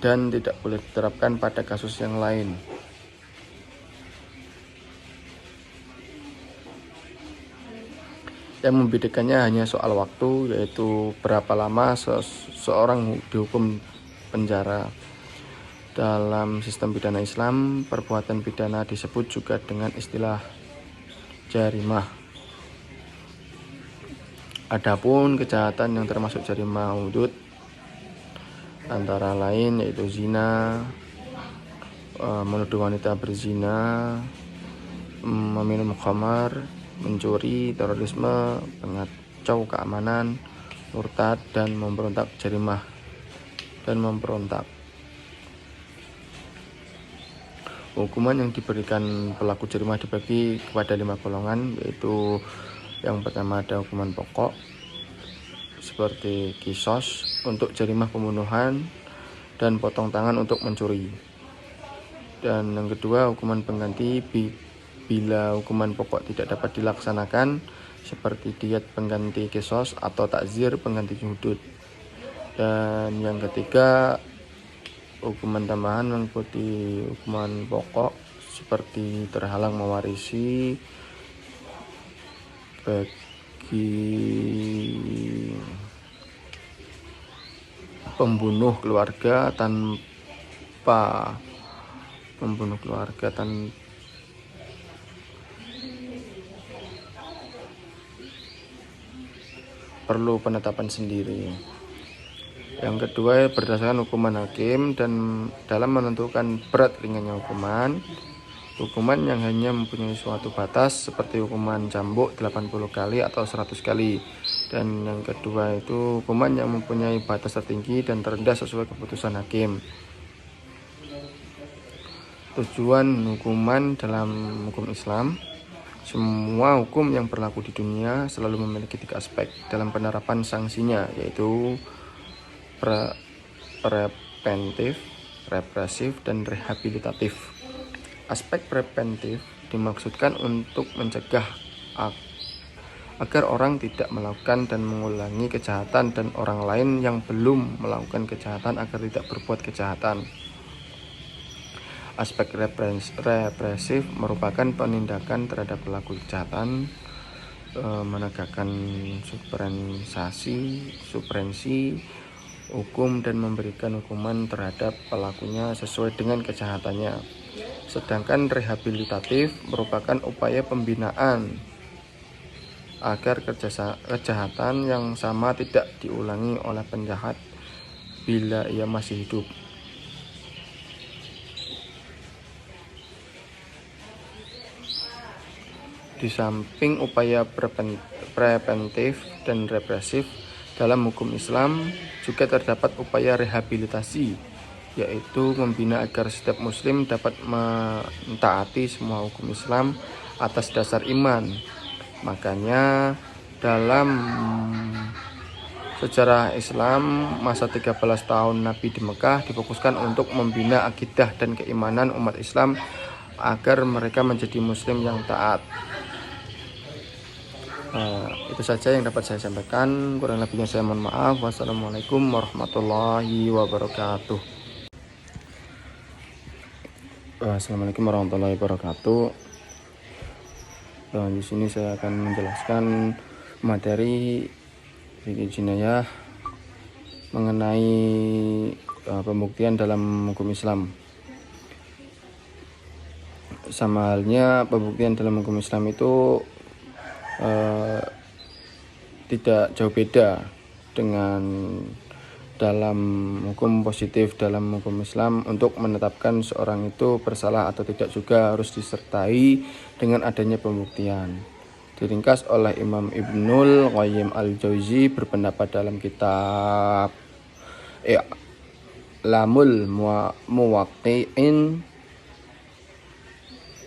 dan tidak boleh diterapkan pada kasus yang lain. Yang membedakannya hanya soal waktu, yaitu berapa lama seseorang dihukum penjara. Dalam sistem pidana Islam, perbuatan pidana disebut juga dengan istilah jarimah. Adapun kejahatan yang termasuk jarimah hudud antara lain yaitu zina, menuduh wanita berzina, meminum khamar, mencuri, terorisme, pengacau keamanan, murtad, dan memberontak. Jarimah dan memberontak. Hukuman yang diberikan pelaku jarimah dibagi kepada 5 golongan, yaitu yang pertama ada hukuman pokok seperti kisos untuk jarimah pembunuhan dan potong tangan untuk mencuri. Dan yang kedua hukuman pengganti bila hukuman pokok tidak dapat dilaksanakan, seperti diat pengganti kisos atau takzir pengganti hudud. Dan yang ketiga hukuman tambahan mengikuti hukuman pokok seperti terhalang mewarisi bagi pembunuh keluarga tanpa perlu penetapan sendiri. Yang kedua berdasarkan hukuman hakim dan dalam menentukan berat ringannya hukuman yang hanya mempunyai suatu batas seperti hukuman cambuk 80 kali atau 100 kali. Dan yang kedua itu hukuman yang mempunyai batas tertinggi dan terendah sesuai keputusan hakim. Tujuan hukuman dalam hukum Islam: semua hukum yang berlaku di dunia selalu memiliki 3 aspek dalam penerapan sanksinya, yaitu preventif, represif, dan rehabilitatif. Aspek preventif dimaksudkan untuk mencegah agar orang tidak melakukan dan mengulangi kejahatan dan orang lain yang belum melakukan kejahatan agar tidak berbuat kejahatan. Aspek represif merupakan penindakan terhadap pelaku kejahatan, menegakkan supremasi hukum dan memberikan hukuman terhadap pelakunya sesuai dengan kejahatannya. Sedangkan rehabilitatif merupakan upaya pembinaan agar kejahatan yang sama tidak diulangi oleh penjahat bila ia masih hidup. Di samping upaya preventif dan represif, dalam hukum Islam juga terdapat upaya rehabilitasi, yaitu membina agar setiap muslim dapat mentaati semua hukum Islam atas dasar iman. Makanya dalam sejarah Islam masa 13 tahun Nabi di Mekah difokuskan untuk membina akidah dan keimanan umat Islam agar mereka menjadi muslim yang taat. Itu saja yang dapat saya sampaikan, kurang lebihnya saya mohon maaf. Wassalamualaikum warahmatullahi wabarakatuh. Assalamualaikum warahmatullahi wabarakatuh. Di sini saya akan menjelaskan materi fikih jinayah mengenai pembuktian dalam hukum Islam. Sama halnya pembuktian dalam hukum Islam itu tidak jauh beda dengan dalam hukum positif. Dalam hukum Islam untuk menetapkan seorang itu bersalah atau tidak juga harus disertai dengan adanya pembuktian. Diringkas oleh Imam Ibnul Qayyim al-Jauzi berpendapat dalam kitab I'lamul Muwaqqi'in.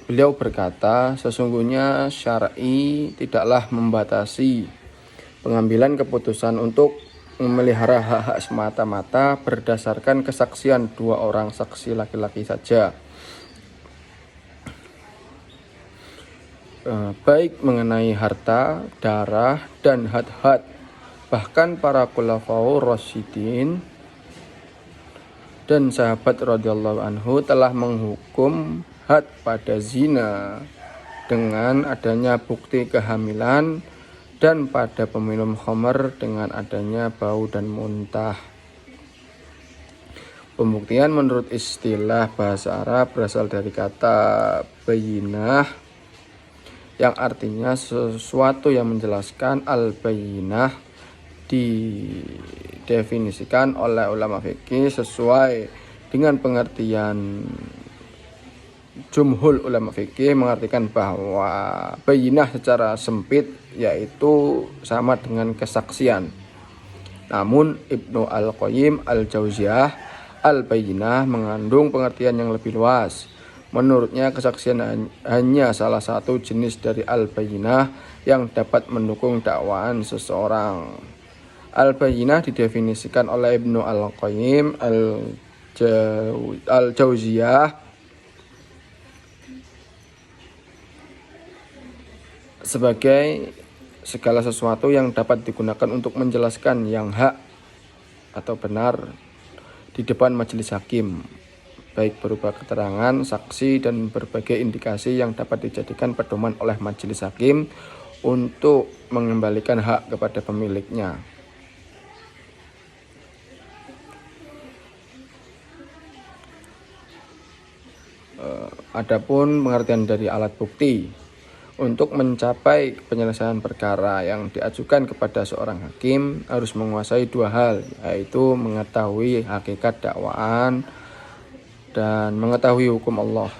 Beliau berkata, sesungguhnya syar'i tidaklah membatasi pengambilan keputusan untuk memelihara hak-hak semata-mata berdasarkan kesaksian 2 orang saksi laki-laki saja, baik mengenai harta, darah, dan had-had. Bahkan para khulafaur rasyidin dan sahabat radhiyallahu anhu telah menghukum had pada zina dengan adanya bukti kehamilan, dan pada peminum khamar dengan adanya bau dan muntah. Pembuktian menurut istilah bahasa Arab berasal dari kata bayinah yang artinya sesuatu yang menjelaskan. Al-bayinah didefinisikan oleh ulama fikih sesuai dengan pengertian jumhur ulama fikih, mengartikan bahwa bayinah secara sempit yaitu sama dengan kesaksian. Namun Ibnu Al-Qayyim Al-Jauziyah al-bayinah mengandung pengertian yang lebih luas. Menurutnya kesaksian hanya salah satu jenis dari al-bayinah yang dapat mendukung dakwaan seseorang. Al-bayinah didefinisikan oleh Ibnu Al-Qayyim Al-Jauziyah sebagai segala sesuatu yang dapat digunakan untuk menjelaskan yang hak atau benar di depan majelis hakim, baik berupa keterangan, saksi, dan berbagai indikasi yang dapat dijadikan pedoman oleh majelis hakim untuk mengembalikan hak kepada pemiliknya. Adapun pengertian dari alat bukti. Untuk mencapai penyelesaian perkara yang diajukan kepada seorang hakim harus menguasai 2 hal, yaitu mengetahui hakikat dakwaan dan mengetahui hukum Allah.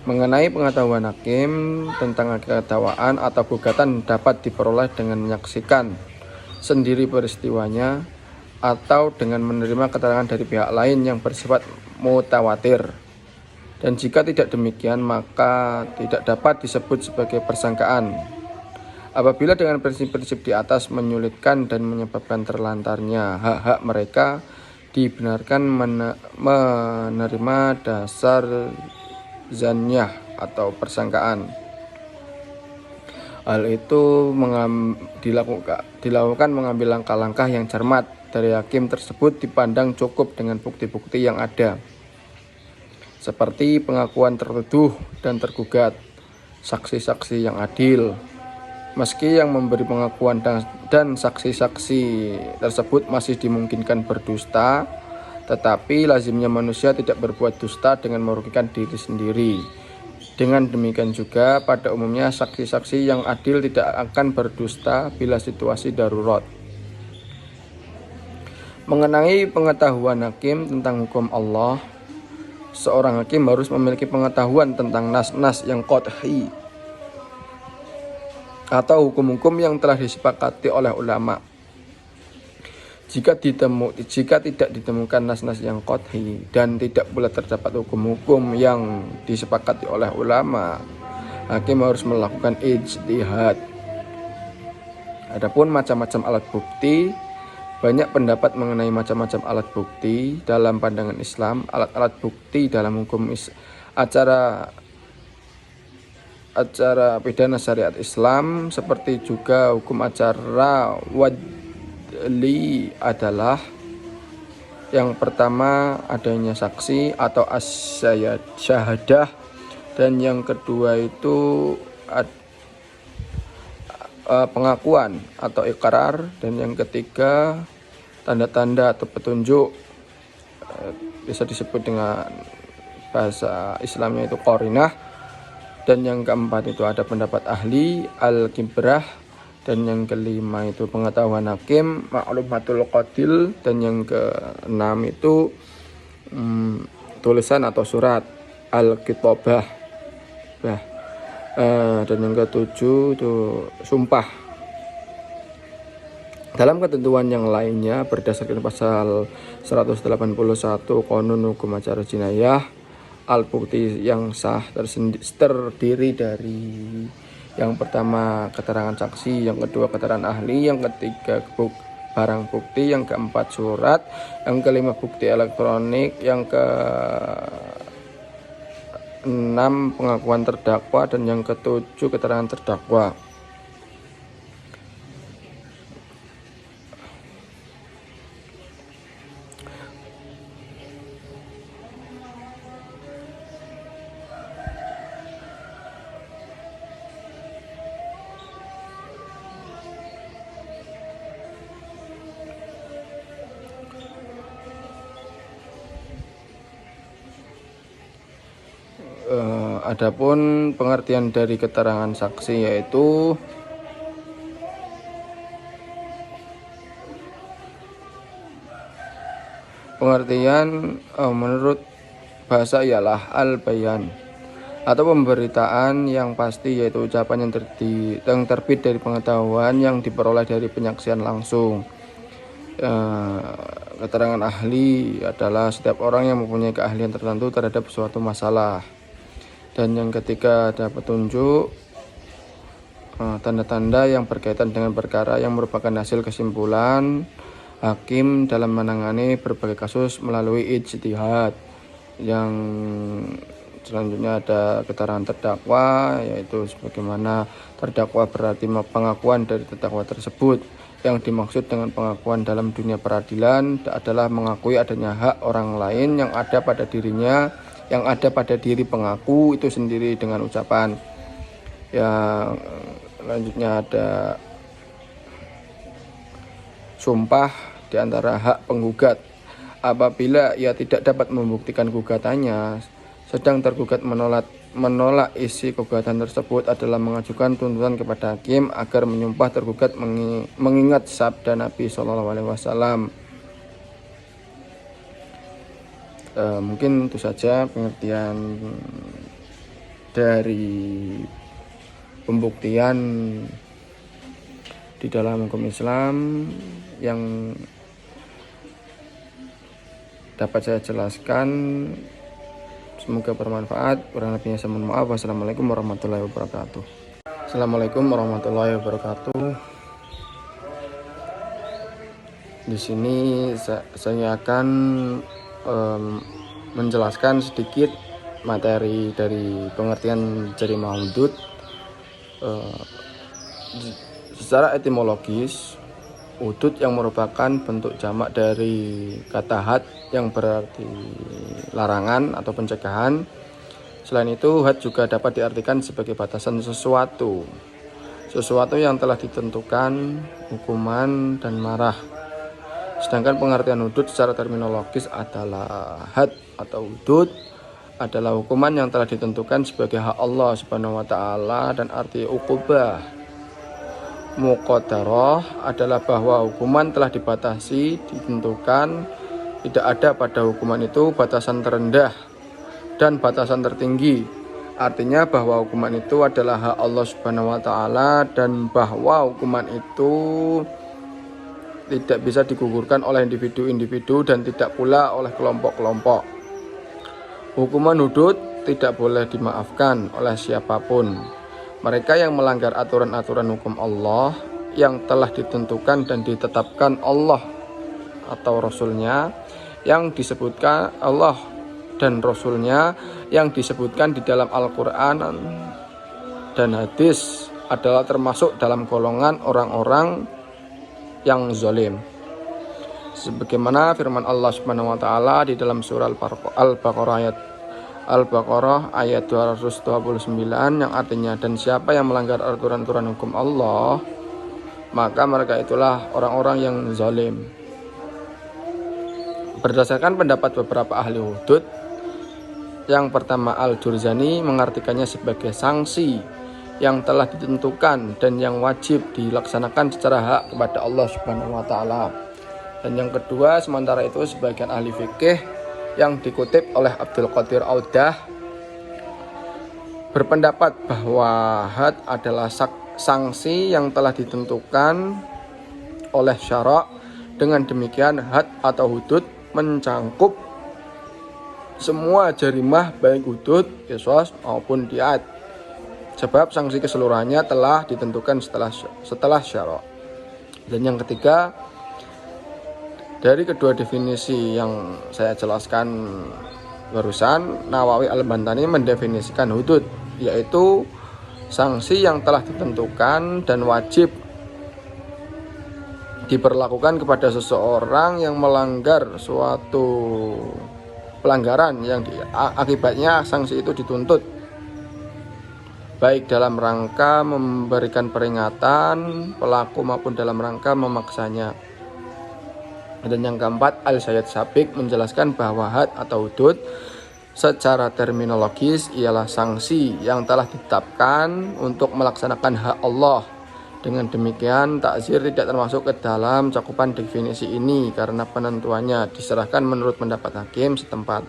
Mengenai pengetahuan hakim tentang dakwaan atau gugatan dapat diperoleh dengan menyaksikan sendiri peristiwanya atau dengan menerima keterangan dari pihak lain yang bersifat mutawatir. Dan jika tidak demikian, maka tidak dapat disebut sebagai persangkaan. Apabila dengan prinsip-prinsip di atas menyulitkan dan menyebabkan terlantarnya hak-hak mereka, dibenarkan menerima dasar zanyah atau persangkaan. Hal itu dilakukan mengambil langkah-langkah yang cermat dari hakim tersebut dipandang cukup dengan bukti-bukti yang ada, seperti pengakuan tertuduh dan tergugat, saksi-saksi yang adil. Meski yang memberi pengakuan dan saksi-saksi tersebut masih dimungkinkan berdusta, tetapi lazimnya manusia tidak berbuat dusta dengan merugikan diri sendiri. Dengan demikian juga pada umumnya saksi-saksi yang adil tidak akan berdusta bila situasi darurat. Mengenai pengetahuan hakim tentang hukum Allah, seorang hakim harus memiliki pengetahuan tentang nas-nas yang qat'i atau hukum-hukum yang telah disepakati oleh ulama. Jika tidak ditemukan nas-nas yang qat'i dan tidak pula terdapat hukum-hukum yang disepakati oleh ulama, hakim harus melakukan ijtihad. Adapun macam-macam alat bukti, banyak pendapat mengenai macam-macam alat bukti dalam pandangan Islam. Alat-alat bukti dalam hukum acara pidana syariat Islam seperti juga hukum acara adalah yang pertama adanya saksi atau syahadah, dan yang kedua itu pengakuan atau iqrar, dan yang ketiga tanda-tanda atau petunjuk, bisa disebut dengan bahasa Islamnya itu qarinah, dan yang keempat itu ada pendapat ahli al-kibrah, dan yang kelima itu pengetahuan hakim ma'lumatul qatil, dan yang keenam itu tulisan atau surat al-kitabah, dan yang ketujuh itu sumpah. Dalam ketentuan yang lainnya berdasarkan pasal 181 Qanun Hukum Acara Jinayah, alat bukti yang sah terdiri dari yang pertama keterangan saksi, yang kedua keterangan ahli, yang ketiga barang bukti, yang keempat surat, yang kelima bukti elektronik, yang keenam pengakuan terdakwa, dan yang ketujuh keterangan terdakwa. Adapun pengertian dari keterangan saksi yaitu pengertian menurut bahasa ialah al-bayan atau pemberitaan yang pasti, yaitu ucapan yang terbit dari pengetahuan yang diperoleh dari penyaksian langsung. Keterangan ahli adalah setiap orang yang mempunyai keahlian tertentu terhadap suatu masalah. Dan yang ketiga ada petunjuk, tanda-tanda yang berkaitan dengan perkara yang merupakan hasil kesimpulan hakim dalam menangani berbagai kasus melalui ijtihad. Yang selanjutnya ada keterangan terdakwa, yaitu sebagaimana terdakwa berarti pengakuan dari terdakwa tersebut. Yang dimaksud dengan pengakuan dalam dunia peradilan adalah mengakui adanya hak orang lain yang ada pada dirinya, yang ada pada diri pengaku itu sendiri dengan ucapan. Yang selanjutnya ada sumpah di antara hak penggugat. Apabila ia tidak dapat membuktikan gugatannya, sedang tergugat menolak isi gugatan tersebut adalah mengajukan tuntutan kepada hakim agar menyumpah tergugat mengingat sabda Nabi SAW. Mungkin itu saja pengertian dari pembuktian di dalam hukum Islam yang dapat saya jelaskan. Semoga bermanfaat. Kurang lebihnya saya mohon maaf. Wassalamualaikum warahmatullahi wabarakatuh. Assalamualaikum warahmatullahi wabarakatuh. Di sini saya akan menjelaskan sedikit materi dari pengertian jarimah hudud. Secara etimologis, hudud yang merupakan bentuk jamak dari kata had yang berarti larangan atau pencegahan. Selain itu, had juga dapat diartikan sebagai batasan sesuatu yang telah ditentukan, hukuman dan marah. Sedangkan pengertian hudud secara terminologis adalah had atau hudud adalah hukuman yang telah ditentukan sebagai hak Allah Subhanahu wa taala, dan arti uqubah muqaddarah adalah bahwa hukuman telah dibatasi, ditentukan. Tidak ada pada hukuman itu batasan terendah dan batasan tertinggi. Artinya bahwa hukuman itu adalah hak Allah Subhanahu wa taala, dan bahwa hukuman itu tidak bisa digugurkan oleh individu-individu dan tidak pula oleh kelompok-kelompok. Hukuman hudud tidak boleh dimaafkan oleh siapapun. Mereka yang melanggar aturan-aturan hukum Allah yang telah ditentukan dan ditetapkan Allah atau Rasulnya, yang disebutkan Allah dan Rasulnya yang disebutkan di dalam Al-Quran dan hadis, adalah termasuk dalam golongan orang-orang yang zalim. Sebagaimana firman Allah Subhanahu wa taala di dalam surah Al-Baqarah ayat 229 yang artinya, dan siapa yang melanggar aturan-aturan hukum Allah, maka mereka itulah orang-orang yang zalim. Berdasarkan pendapat beberapa ahli hudud, yang pertama Al-Jurzani mengartikannya sebagai sanksi yang telah ditentukan dan yang wajib dilaksanakan secara hak kepada Allah Subhanahu wa taala. Dan yang kedua, sementara itu sebagian ahli fikih yang dikutip oleh Abdul Qadir Audah berpendapat bahwa had adalah sanksi yang telah ditentukan oleh syarak. Dengan demikian, had atau hudud mencangkup semua jarimah, baik hudud, qisas maupun diat, sebab sanksi keseluruhannya telah ditentukan setelah syarak. Dan yang ketiga, dari kedua definisi yang saya jelaskan barusan, Nawawi Al-Bantani mendefinisikan hudud, yaitu sanksi yang telah ditentukan dan wajib diberlakukan kepada seseorang yang melanggar suatu pelanggaran yang akibatnya sanksi itu dituntut, baik dalam rangka memberikan peringatan pelaku maupun dalam rangka memaksanya. Dan yang keempat, Al-Sayyid Sabiq menjelaskan bahwa had atau hudud secara terminologis ialah sanksi yang telah ditetapkan untuk melaksanakan hak Allah. Dengan demikian, takzir tidak termasuk ke dalam cakupan definisi ini karena penentuannya diserahkan menurut pendapat hakim setempat.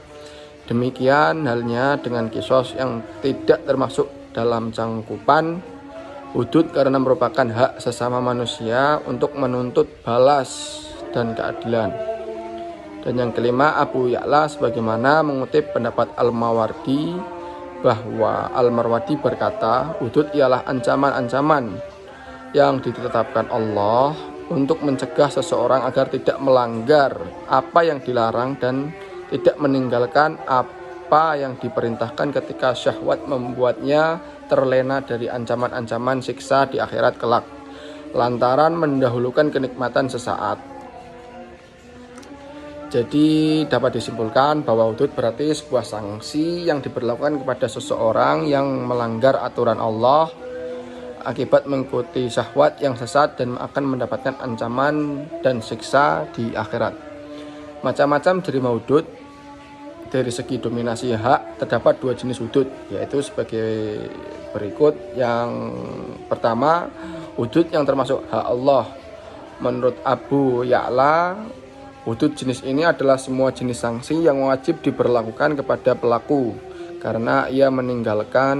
Demikian halnya dengan qisas yang tidak termasuk dalam cakupan hudud karena merupakan hak sesama manusia untuk menuntut balas dan keadilan. Dan yang kelima, Abu Ya'la sebagaimana mengutip pendapat Al-Mawardi bahwa Al-Marwadi berkata, hudud ialah ancaman-ancaman yang ditetapkan Allah untuk mencegah seseorang agar tidak melanggar apa yang dilarang dan tidak meninggalkan apa yang diperintahkan ketika syahwat membuatnya terlena dari ancaman-ancaman siksa di akhirat kelak lantaran mendahulukan kenikmatan sesaat. Jadi dapat disimpulkan bahwa hudud berarti sebuah sanksi yang diberlakukan kepada seseorang yang melanggar aturan Allah akibat mengikuti syahwat yang sesat dan akan mendapatkan ancaman dan siksa di akhirat. Macam-macam jarimah hudud. Dari segi dominasi hak terdapat dua jenis hudud, yaitu sebagai berikut. Yang pertama, hudud yang termasuk hak Allah. Menurut Abu Ya'la, hudud jenis ini adalah semua jenis sanksi yang wajib diberlakukan kepada pelaku karena ia meninggalkan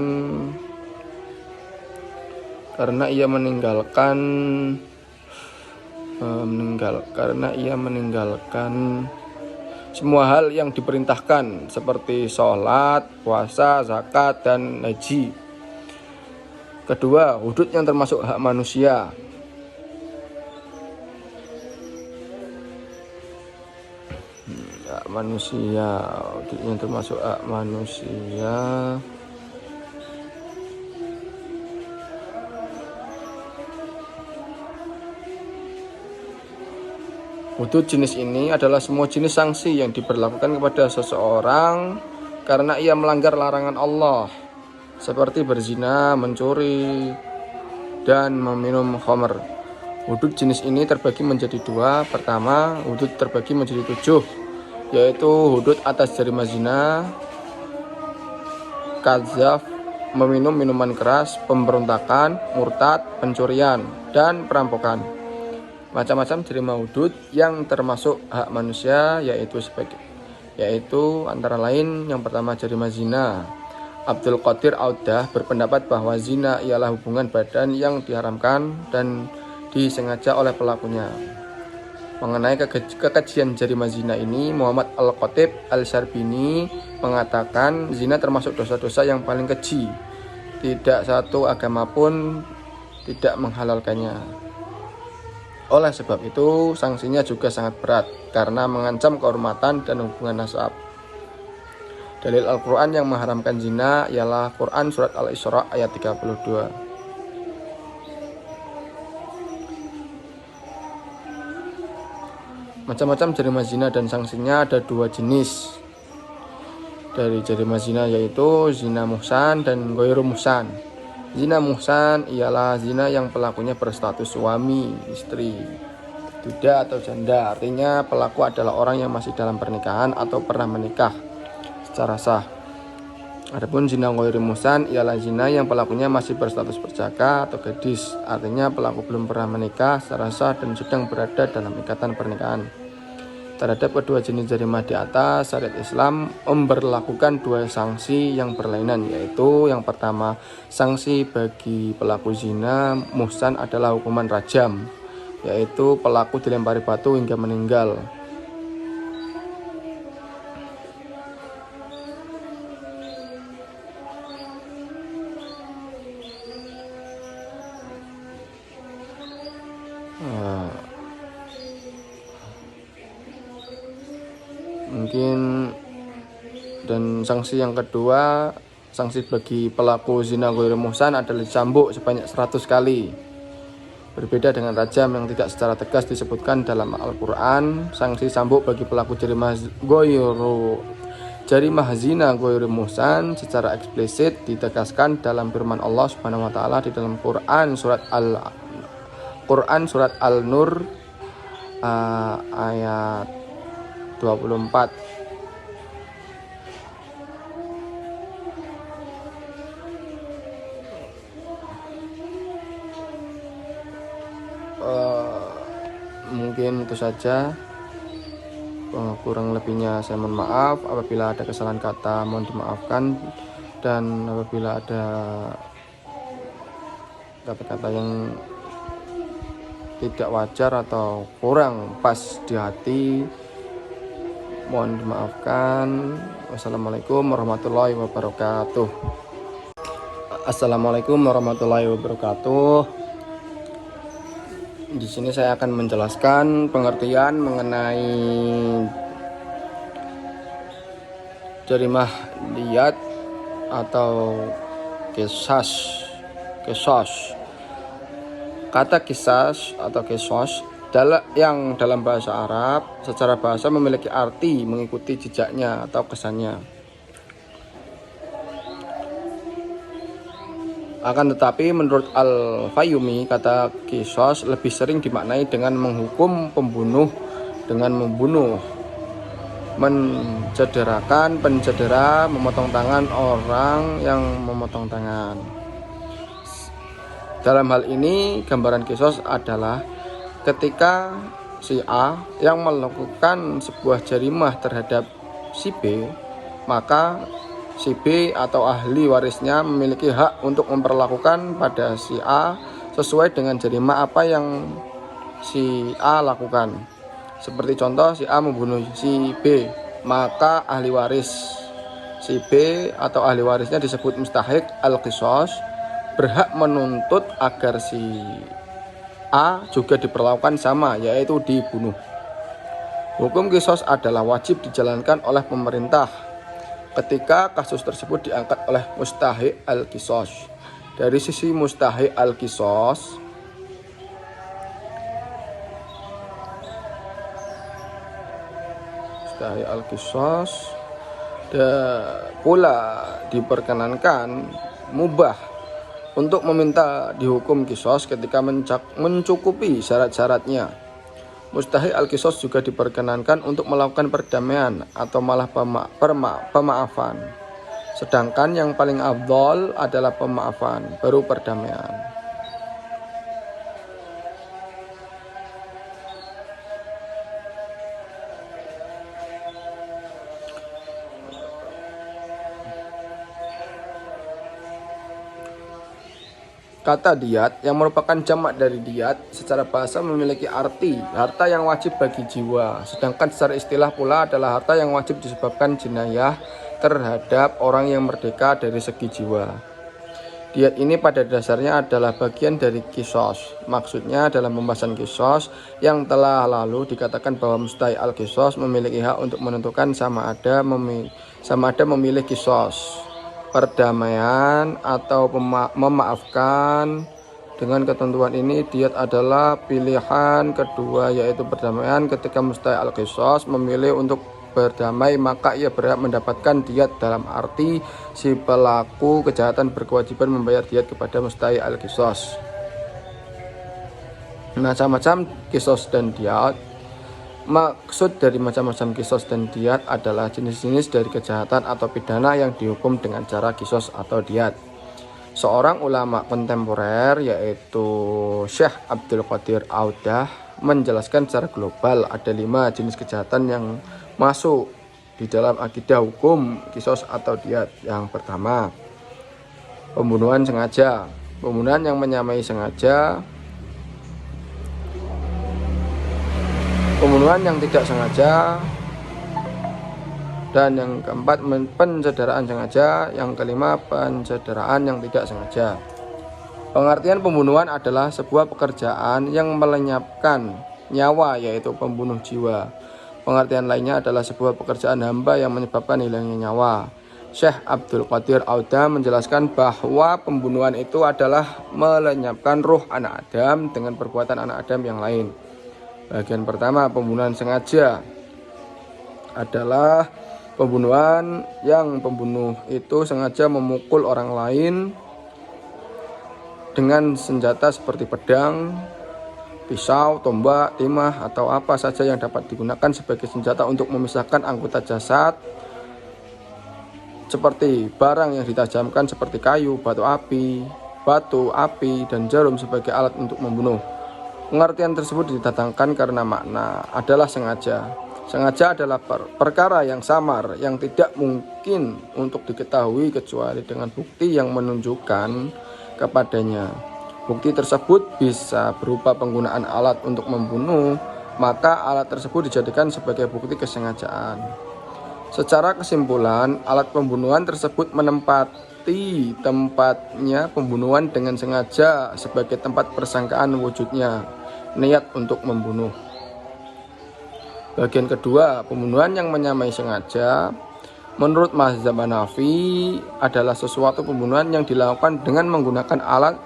semua hal yang diperintahkan seperti sholat, puasa, zakat, dan haji. Kedua, hudud yang termasuk hak manusia. Hudud yang termasuk hak manusia. Hudud jenis ini adalah semua jenis sanksi yang diberlakukan kepada seseorang karena ia melanggar larangan Allah, seperti berzina, mencuri, dan meminum khamr. Hudud jenis ini terbagi menjadi dua. Pertama, hudud terbagi menjadi 7, yaitu hudud atas jarima zina, kadzaf, meminum minuman keras, pemberontakan, murtad, pencurian, dan perampokan. Macam-macam jarima hudud yang termasuk hak manusia yaitu antara lain yang pertama jarima zina. Abdul Qadir Audah berpendapat bahwa zina ialah hubungan badan yang diharamkan dan disengaja oleh pelakunya. Mengenai kekejian jarima zina ini, Muhammad Al-Khatib Al-Syarbini mengatakan zina termasuk dosa-dosa yang paling keji. Tidak satu agama pun tidak menghalalkannya. Oleh sebab itu, sanksinya juga sangat berat karena mengancam kehormatan dan hubungan nasab. Dalil Al-Quran yang mengharamkan zina ialah Quran Surat Al-Isra ayat 32. Macam-macam jarima zina dan sanksinya ada 2 jenis dari jarima zina, yaitu zina muhsan dan ghairu muhsan. Zina muhsan ialah zina yang pelakunya berstatus suami, istri, duda atau janda. Artinya pelaku adalah orang yang masih dalam pernikahan atau pernah menikah secara sah. Adapun zina ghairu muhsan ialah zina yang pelakunya masih berstatus perjaka atau gadis. Artinya pelaku belum pernah menikah secara sah dan sedang berada dalam ikatan pernikahan. Terhadap kedua jenis jarima di atas, syariat Islam memberlakukan 2 sanksi yang berlainan, yaitu yang pertama, sanksi bagi pelaku zina muhsan adalah hukuman rajam, yaitu pelaku dilempari batu hingga meninggal. Dan sanksi yang kedua, sanksi bagi pelaku zina ghairu muhsan adalah dicambuk sebanyak 100 kali. Berbeda dengan rajam yang tidak secara tegas disebutkan dalam Al-Quran, sanksi cambuk bagi pelaku jarimah zina ghairu muhsan secara eksplisit ditegaskan dalam firman Allah Subhanahu wa taala di dalam Quran surat Al-Nur ayat 24. Mungkin itu saja, kurang lebihnya saya mohon maaf. Apabila ada kesalahan kata mohon dimaafkan, dan apabila ada kata-kata yang tidak wajar atau kurang pas di hati mohon dimaafkan. Wassalamualaikum warahmatullahi wabarakatuh. Assalamualaikum warahmatullahi wabarakatuh. Di sini saya akan menjelaskan pengertian mengenai jarimah liat atau qisas. Kata qisas atau qisas yang dalam bahasa Arab secara bahasa memiliki arti mengikuti jejaknya atau kesannya. Akan tetapi menurut Al-Fayyumi, kata qisas lebih sering dimaknai dengan menghukum pembunuh dengan membunuh, mencederakan pencedera, memotong tangan orang yang memotong tangan. Dalam hal ini gambaran qisas adalah ketika si A yang melakukan sebuah jarimah terhadap si B, maka si B atau ahli warisnya memiliki hak untuk memperlakukan pada si A sesuai dengan jarima apa yang si A lakukan. Seperti contoh, si A membunuh si B, maka ahli waris si B atau ahli warisnya disebut mustahiq al-qisas, berhak menuntut agar si A juga diperlakukan sama, yaitu dibunuh. Hukum qisas adalah wajib dijalankan oleh pemerintah ketika kasus tersebut diangkat oleh mustahiq al-qisas. Dari sisi mustahiq al-qisas, pula diperkenankan mubah untuk meminta dihukum qisas ketika mencukupi syarat-syaratnya. Mustahiq al-qisas juga diperkenankan untuk melakukan perdamaian atau malah pemaafan. Sedangkan yang paling afdal adalah pemaafan, baru perdamaian. Kata diyat yang merupakan jamak dari diyat secara bahasa memiliki arti harta yang wajib bagi jiwa, sedangkan secara istilah pula adalah harta yang wajib disebabkan jinayah terhadap orang yang merdeka dari segi jiwa. Diyat ini pada dasarnya adalah bagian dari qisas. Maksudnya dalam pembahasan qisas yang telah lalu dikatakan bahwa mustahiq al-qisas memiliki hak untuk menentukan sama ada memilih qisas, perdamaian atau memaafkan. Dengan ketentuan ini diyat adalah pilihan kedua, yaitu perdamaian. Ketika mustahiq al-qisas memilih untuk berdamai, maka ia berhak mendapatkan diyat dalam arti si pelaku kejahatan berkewajiban membayar diyat kepada mustahiq al-qisas. Macam-macam qisas dan diyat. Maksud dari macam-macam qisas dan diyat adalah jenis-jenis dari kejahatan atau pidana yang dihukum dengan cara qisas atau diyat. Seorang ulama kontemporer yaitu Syekh Abdul Qadir Audah menjelaskan secara global ada 5 jenis kejahatan yang masuk di dalam akidah hukum qisas atau diyat. Yang pertama, pembunuhan sengaja, pembunuhan yang menyamai sengaja, pembunuhan yang tidak sengaja, dan yang keempat pencederaan sengaja, yang kelima pencederaan yang tidak sengaja. Pengertian pembunuhan adalah sebuah pekerjaan yang melenyapkan nyawa, yaitu pembunuh jiwa. Pengertian lainnya adalah sebuah pekerjaan hamba yang menyebabkan hilangnya nyawa. Syekh Abdul Qadir Audah menjelaskan bahwa pembunuhan itu adalah melenyapkan ruh anak Adam dengan perbuatan anak Adam yang lain. Bagian pertama, pembunuhan sengaja adalah pembunuhan yang pembunuh itu sengaja memukul orang lain dengan senjata seperti pedang, pisau, tombak, timah, atau apa saja yang dapat digunakan sebagai senjata untuk memisahkan anggota jasad, seperti barang yang ditajamkan seperti kayu, batu api, dan jarum sebagai alat untuk membunuh. Pengertian tersebut didatangkan karena makna adalah sengaja. Sengaja adalah perkara yang samar yang tidak mungkin untuk diketahui kecuali dengan bukti yang menunjukkan kepadanya. Bukti tersebut bisa berupa penggunaan alat untuk membunuh, maka alat tersebut dijadikan sebagai bukti kesengajaan. Secara kesimpulan, alat pembunuhan tersebut menempati tempatnya pembunuhan dengan sengaja sebagai tempat persangkaan wujudnya niat untuk membunuh. Bagian kedua, pembunuhan yang menyamai sengaja. Menurut mazhab Hanafi adalah sesuatu pembunuhan yang dilakukan dengan menggunakan alat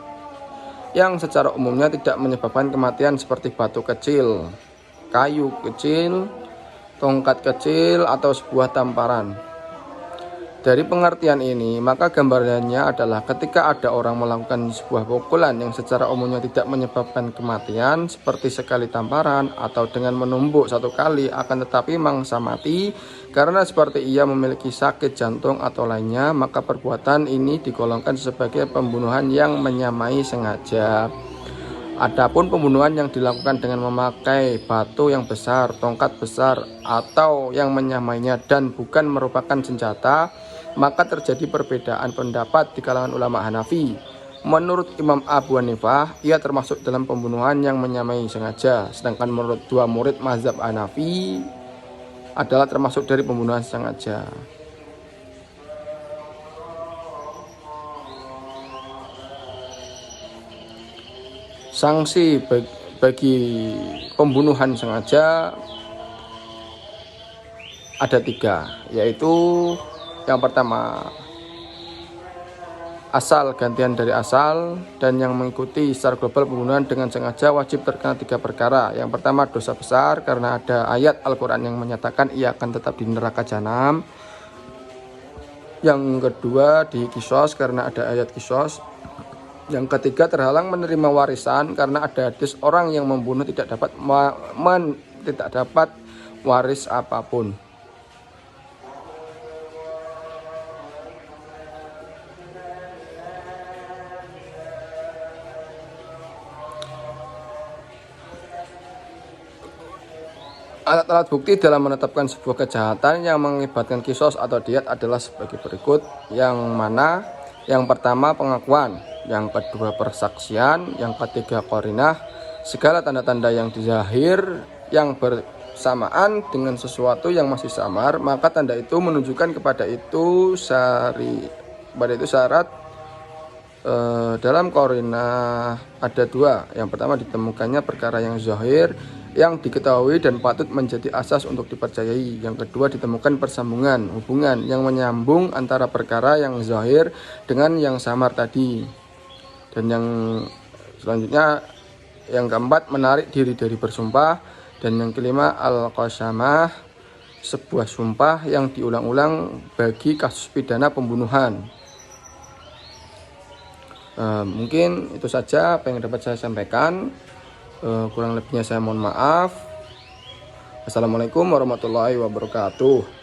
yang secara umumnya tidak menyebabkan kematian seperti batu kecil, kayu kecil, tongkat kecil, atau sebuah tamparan. Dari pengertian ini, maka gambarannya adalah ketika ada orang melakukan sebuah pukulan yang secara umumnya tidak menyebabkan kematian seperti sekali tamparan atau dengan menumbuk satu kali, akan tetapi mangsa mati karena seperti ia memiliki sakit jantung atau lainnya, maka perbuatan ini digolongkan sebagai pembunuhan yang menyamai sengaja. Adapun pembunuhan yang dilakukan dengan memakai batu yang besar, tongkat besar, atau yang menyamainya dan bukan merupakan senjata, maka terjadi perbedaan pendapat di kalangan ulama Hanafi. Menurut Imam Abu Hanifah, ia termasuk dalam pembunuhan yang menyamai sengaja. Sedangkan menurut dua murid mazhab Hanafi adalah termasuk dari pembunuhan sengaja. Sanksi bagi pembunuhan sengaja ada 3, yaitu yang pertama asal gantian dari asal, dan yang mengikuti secara global pembunuhan dengan sengaja wajib terkena 3 perkara. Yang pertama dosa besar karena ada ayat Al-Quran yang menyatakan ia akan tetap di neraka jahanam. Yang kedua dikisos karena ada ayat kisos. Yang ketiga terhalang menerima warisan karena ada hadis orang yang membunuh tidak dapat waris apapun. Alat-alat bukti dalam menetapkan sebuah kejahatan yang mengakibatkan kisos atau diat adalah sebagai berikut, yang mana yang pertama pengakuan, yang kedua persaksian, yang ketiga qarinah, segala tanda-tanda yang zahir yang bersamaan dengan sesuatu yang masih samar, maka tanda itu menunjukkan kepada itu syarat. Dalam qarinah ada 2. Yang pertama ditemukannya perkara yang zahir yang diketahui dan patut menjadi asas untuk dipercayai. Yang kedua ditemukan persambungan, hubungan yang menyambung antara perkara yang zahir dengan yang samar tadi. Dan yang selanjutnya, yang keempat menarik diri dari bersumpah. Dan yang kelima al-qasamah, sebuah sumpah yang diulang-ulang bagi kasus pidana pembunuhan. Mungkin itu saja apa yang dapat saya sampaikan. Kurang lebihnya saya mohon maaf. Assalamualaikum warahmatullahi wabarakatuh.